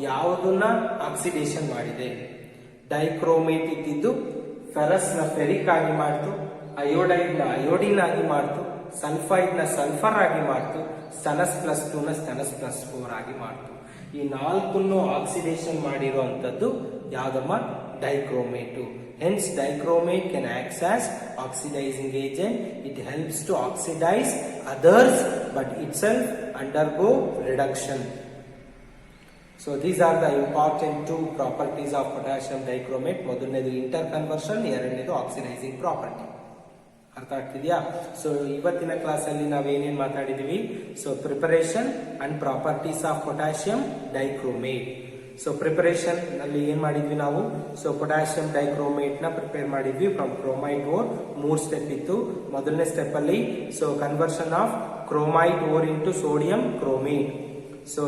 ಯಾವುದನ್ನ ಆಕ್ಸಿಡೇಷನ್ ಮಾಡಿದೆ? ಡೈಕ್ರೋಮೇಟ್ ಇದ್ದಿದ್ದು ಫೆರಸ್ ನ ಫೆರಿಕ್ ಆಗಿ ಮಾಡ್ತು, ಅಯೋಡೈಡ್ ನ ಅಯೋಡಿನ್ ಆಗಿ ಮಾಡ್ತು, ಸಲ್ಫೈಡ್ ನ ಸಲ್ಫರ್ ಆಗಿ ಮಾಡ್ತು, ಸ್ಟನಸ್ +2 ನ ಸ್ಟನಸ್ +4 ಆಗಿ ಮಾಡ್ತು. ಈ 4 ಆಕ್ಸಿಡೇಷನ್ ಮಾಡಿರುವಂತದ್ದು ಯಾವ್ದಮ್ಮ? ಡೈಕ್ರೋಮೇಟು. Hence dichromate can act as oxidizing agent. It helps to oxidize others but itself undergo reduction. So these are the important 2 properties of potassium dichromate. ಮೊದಲನೇದು ಇಂಟರ್ಕನ್ವರ್ಷನ್, ಎರಡನೇದು ಆಕ್ಸಿಡೈಸಿಂಗ್ ಪ್ರಾಪರ್ಟಿ. ಅರ್ಥ ಆಗ್ತಿದ್ಯಾ? ಸೊ ಇವತ್ತಿನ ಕ್ಲಾಸ್ ಅಲ್ಲಿ ನಾವೇನೇನ್ ಮಾತಾಡಿದೀವಿ? So preparation and properties of potassium dichromate. So preparation ನಲ್ಲಿ ಏನ್ ಮಾಡಿದ್ವಿ ನಾವು? ಸೊ ಪೊಟ್ಯಾಷಿಯಂ ಡೈಕ್ರೋಮೇಟ್ ನ ಪ್ರಿಪೇರ್ ಮಾಡಿದ್ವಿ ಫ್ರಮ್ ಕ್ರೋಮೈಡ್ ಓರ್. 3 ಸ್ಟೆಪ್ ಇತ್ತು. ಮೊದಲನೇ ಸ್ಟೆಪ್ ಅಲ್ಲಿ so conversion of chromite ore into sodium chromate. So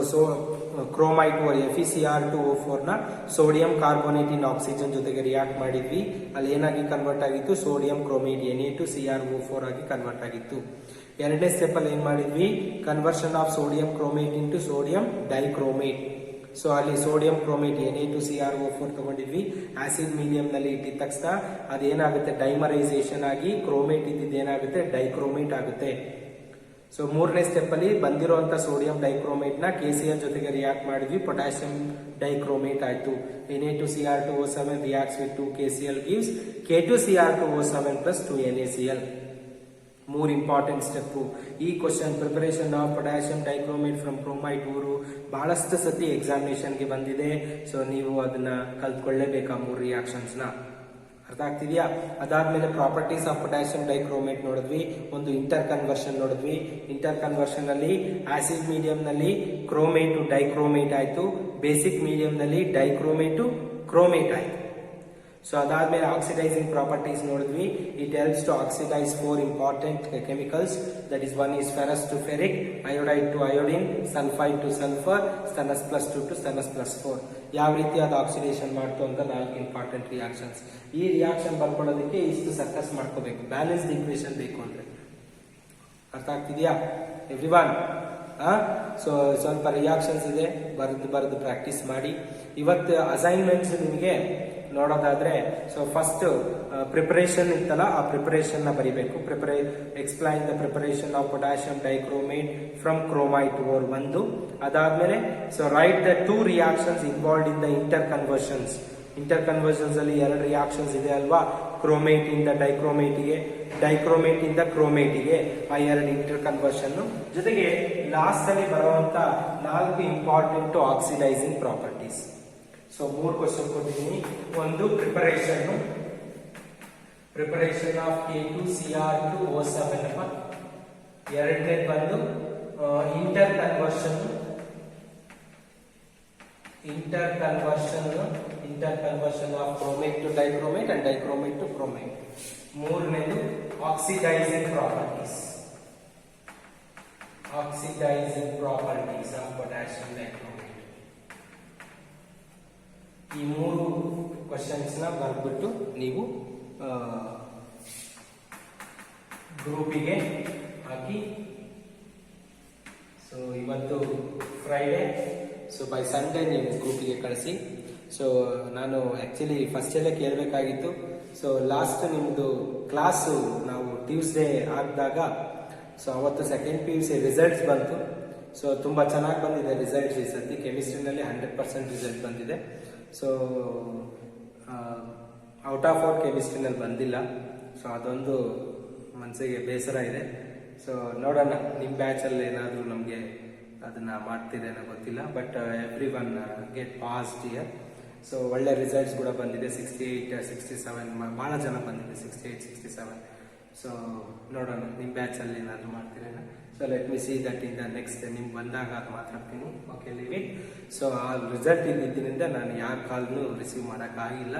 chromite ore FeCr2O4 ನ ಸೋಡಿಯಂ ಕಾರ್ಬೋನೇಟ್ ಇನ್ ಆಕ್ಸಿಜನ್ ಜೊತೆಗೆ ರಿಯಾಕ್ಟ್ ಮಾಡಿದ್ವಿ. ಅಲ್ಲಿ ಏನಾಗಿ ಕನ್ವರ್ಟ್ ಆಗಿತ್ತು? ಸೋಡಿಯಂ ಕ್ರೋಮೇಟ್ Na2CrO4 ಆಗಿ ಕನ್ವರ್ಟ್ ಆಗಿತ್ತು. ಎರಡನೇ ಸ್ಟೆಪ್ ಅಲ್ಲಿ ಏನ್ ಮಾಡಿದ್ವಿ? Conversion of sodium chromate into sodium dichromate. So ಅಲ್ಲಿ ಸೋಡಿಯಂ ಕ್ರೋಮೇಟ್ Na2CrO4 ತಗೊಂಡಿದ್ವಿ. ಆಸಿಡ್ ಮೀಡಿಯಂ ನಲ್ಲಿ ಇಟ್ಟಿದ ತಕ್ಷಣ ಅದೇನಾಗುತ್ತೆ? ಡೈಮರೈಸೇಷನ್ ಆಗಿ ಕ್ರೋಮೇಟ್ ಇದ್ದಿದ್ದು ಏನಾಗುತ್ತೆ? ಡೈಕ್ರೋಮೇಟ್ ಆಗುತ್ತೆ. ಸೊ ಮೂರನೇ ಸ್ಟೆಪ್ ಅಲ್ಲಿ ಬಂದಿರುವಂತ ಸೋಡಿಯಂ ಡೈಕ್ರೋಮೇಟ್ ನ KCl ಜೊತೆಗೆ ರಿಯಾಕ್ಟ್ ಮಾಡಿದ್ವಿ, ಪೊಟ್ಯಾಷಿಯಂ ಡೈಕ್ರೋಮೇಟ್ ಆಯ್ತು. Na2Cr2O7 reacts with 2 KCl gives K2Cr2O7 plus 2 NaCl. 3 important step. ಈ question preparation of potassium dichromate from chromite ore ಬಹಳಷ್ಟು ಸತಿ ಎಕ್ಸಾಮಿನೇಷನ್ ಗೆ ಬಂದಿದೆ. ಸೊ ನೀವು ಅದನ್ನ ಕಲ್ತ್ಕೊಳ್ಳೇಬೇಕಾ 3 ರಿಯಾಕ್ಷನ್ಸ್ ನ. ಅರ್ಥ ಆಗ್ತಿದ್ಯಾ? ಅದಾದ್ಮೇಲೆ ಪ್ರಾಪರ್ಟೀಸ್ ಆಫ್ ಪೊಟ್ಯಾಷಿಯಂ ಡೈಕ್ರೋಮೇಟ್ ನೋಡಿದ್ವಿ. ಒಂದು ಇಂಟರ್ ಕನ್ವರ್ಷನ್ ನೋಡಿದ್ವಿ. ಇಂಟರ್ ಕನ್ವರ್ಷನ್ ಅಲ್ಲಿ ಆಸಿಡ್ ಮೀಡಿಯಂ ನಲ್ಲಿ ಕ್ರೋಮೇಟ್ ಟು ಡೈಕ್ರೋಮೇಟ್ ಆಯ್ತು, ಬೇಸಿಕ್ ಮೀಡಿಯಂ ನಲ್ಲಿ ಡೈಕ್ರೋಮೇಟ್ ಟು ಕ್ರೋಮೇಟ್ ಆಯ್ತು. ಸೊ ಅದಾದ್ಮೇಲೆ ಆಕ್ಸಿಡೈಸಿಂಗ್ ಪ್ರಾಪರ್ಟೀಸ್ ನೋಡಿದ್ವಿ. It helps to oxidize 4 important chemicals. That is 1 is ferrous to ferric, iodide to iodine, sulfide to sulfur, stannous +2 to stannous +4. ಯಾವ ರೀತಿ ಅದು ಆಕ್ಸಿಡೇಷನ್ ಮಾಡ್ತು ಅಂತ 4 ಇಂಪಾರ್ಟೆಂಟ್ ರಿಯಾಕ್ಷನ್ಸ್. ಈ ರಿಯಾಕ್ಷನ್ ಬರ್ಕೊಳ್ಳೋದಕ್ಕೆ ಇಷ್ಟು ಸರ್ಕಸ್ ಮಾಡ್ಕೋಬೇಕು, ಬ್ಯಾಲೆನ್ಸ್ಡ್ ಈಕ್ವೇಷನ್ ಬೇಕು ಅಂದ್ರೆ. ಅರ್ಥ ಆಗ್ತಿದ್ಯಾ ಎವ್ರಿವನ್? ಸೊ ಸ್ವಲ್ಪ ರಿಯಾಕ್ಷನ್ಸ್ ಇದೆ, ಬರೆದು ಪ್ರಾಕ್ಟೀಸ್ ಮಾಡಿ. ಇವತ್ತು ಅಸೈನ್ಮೆಂಟ್ಸ್ ನಿಮಗೆ ನೋಡೋದಾದ್ರೆ, ಸೊ ಫಸ್ಟ್ ಪ್ರಿಪರೇಷನ್ ಇತ್ತಲ್ಲ, ಆ ಪ್ರಿಪರೇಷನ್ ನ ಬರಿಬೇಕು. Explain the preparation of potassium dichromate from chromite ore 1. ಅದಾದ್ಮೇಲೆ so write the 2 reactions involved in the interconversions. Interconversions ಅಲ್ಲಿ 2 ರಿಯಾಕ್ಷನ್ಸ್ ಇದೆ ಅಲ್ವಾ? ಕ್ರೋಮೇಟ್ ಇಂದ ಡೈಕ್ರೋಮೇಟಿಗೆ, ಡೈಕ್ರೋಮೇಟ್ ಇಂದ ಕ್ರೋಮೇಟಿಗೆ, ಆ 2 ಇಂಟರ್ ಕನ್ವರ್ಷನ್ ಜೊತೆಗೆ ಲಾಸ್ಟ್ ಅಲ್ಲಿ ಬರುವಂತ 4 important oxidising properties. So 3 question ಕೊಟ್ಟಿದ್ದೀನಿ. ಒಂದು ಪ್ರಿಪರೇಷನ್ ಆಫ್ K2Cr2O7. ಎರಡನೇ ಬಂದು interconversion of chromate to dichromate and dichromate to chromate. ಮೂರನೇದು oxidising properties of potassium dichromate. ಈ 3 ಕ್ವಶನ್ಸ್ ನ ಬರ್ಬಿಟ್ಟು ನೀವು ಗ್ರೂಪಿಗೆ ಹಾಕಿ. ಸೊ ಇವತ್ತು ಫ್ರೈಡೆ, ಸೊ ಬೈ ಸಂಡೇ ನೀವು ಗ್ರೂಪಿಗೆ ಕಳಿಸಿ. ಸೊ ನಾನು ಆಕ್ಚುಲಿ ಫಸ್ಟ್ ಅಲ್ಲೇ ಕೇಳಬೇಕಾಗಿತ್ತು. ಸೊ ಲಾಸ್ಟ್ ನಿಮ್ದು ಕ್ಲಾಸು ನಾವು ಟ್ಯೂಸ್ಡೇ ಆಗಿದಾಗ, ಸೊ ಅವತ್ತು ಸೆಕೆಂಡ್ PUC ರಿಸಲ್ಟ್ಸ್ ಬಂತು. ಸೊ ತುಂಬ ಚೆನ್ನಾಗಿ ಬಂದಿದೆ ರಿಸಲ್ಟ್ಸ್ ಈ ಸತಿ. ಕೆಮಿಸ್ಟ್ರಿನಲ್ಲಿ 100% ರಿಸಲ್ಟ್ ಬಂದಿದೆ. ಸೊ ಔಟ್ ಆಫ್ ಔಟ್ ಕೆಮಿಸ್ಟ್ರಿನಲ್ಲಿ ಬಂದಿಲ್ಲ. ಸೊ ಅದೊಂದು ಮನಸ್ಸಿಗೆ ಬೇಸರ ಇದೆ. ಸೊ ನೋಡೋಣ ನಿಮ್ಮ ಬ್ಯಾಚಲ್ಲಿ ಏನಾದರೂ ನಮಗೆ ಅದನ್ನ ಮಾಡ್ತಿದ್ದೇನೋ ಗೊತ್ತಿಲ್ಲ. But every one get passed year. So ಒಳ್ಳೆ ರಿಸಲ್ಟ್ಸ್ ಕೂಡ ಬಂದಿದೆ. 68, 67 ಭಾಳ ಜನ ಬಂದಿದೆ, 68, 67. ಸೊ ನೋಡೋಣ ನಿಮ್ಮ ಬ್ಯಾಚಲ್ಲಿ ಏನಾದರೂ ಮಾಡ್ತೀರೇನೋ. So let me see that in the next ನಿಮ್ಗೆ ಬಂದಾಗ ಅದು ಮಾತಾಡ್ತೀನಿ. Okay, leave it. ಸೊ ಆ ರಿಸಲ್ಟ್ ಇದ್ದಿದ್ದರಿಂದ ನಾನು ಯಾರ ಕಾಲ್ನು ರಿಸೀವ್ ಮಾಡೋಕ್ಕಾಗಿಲ್ಲ.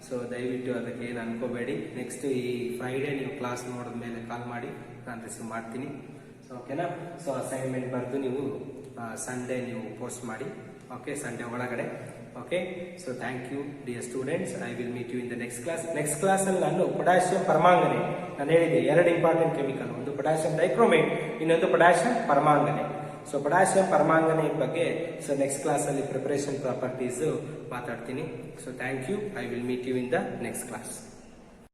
ಸೊ ದಯವಿಟ್ಟು ಅದಕ್ಕೆ ಏನು ಅನ್ಕೋಬೇಡಿ. ನೆಕ್ಸ್ಟ್ ಈ ಫ್ರೈಡೇ ನೀವು ಕ್ಲಾಸ್ ನೋಡಿದ್ಮೇಲೆ ಕಾಲ್ ಮಾಡಿ, ನಾನು ರಿಸೀವ್ ಮಾಡ್ತೀನಿ. ಸೊ ಓಕೆನಾ. ಸೊ ಅಸೈನ್ಮೆಂಟ್ ಬರೆದು ನೀವು ಸಂಡೇ ನೀವು ಪೋಸ್ಟ್ ಮಾಡಿ. ಓಕೆ, ಸಂಡೇ ಒಳಗಡೆ. Okay, so thank you dear students. I will meet you in the next class. Next ಕ್ಲಾಸಲ್ಲಿ ನಾನು ಪೊಟ್ಯಾಷಿಯಂ ಪರಮಾಂಗನೆ, ನಾನು ಹೇಳಿದೆ 2 ಇಂಪಾರ್ಟೆಂಟ್ ಕೆಮಿಕಲ್, ಒಂದು ಪೊಟ್ಯಾಷಿಯಂ ಡೈಕ್ರೋಮೇಟ್, ಇನ್ನೊಂದು potassium permanganate. So potassium permanganate ಬಗ್ಗೆ ಸೊ ನೆಕ್ಸ್ಟ್ ಕ್ಲಾಸಲ್ಲಿ ಪ್ರಿಪರೇಷನ್ ಪ್ರಾಪರ್ಟೀಸ್ ಮಾತಾಡ್ತೀನಿ. So thank you. I will meet you in the next class.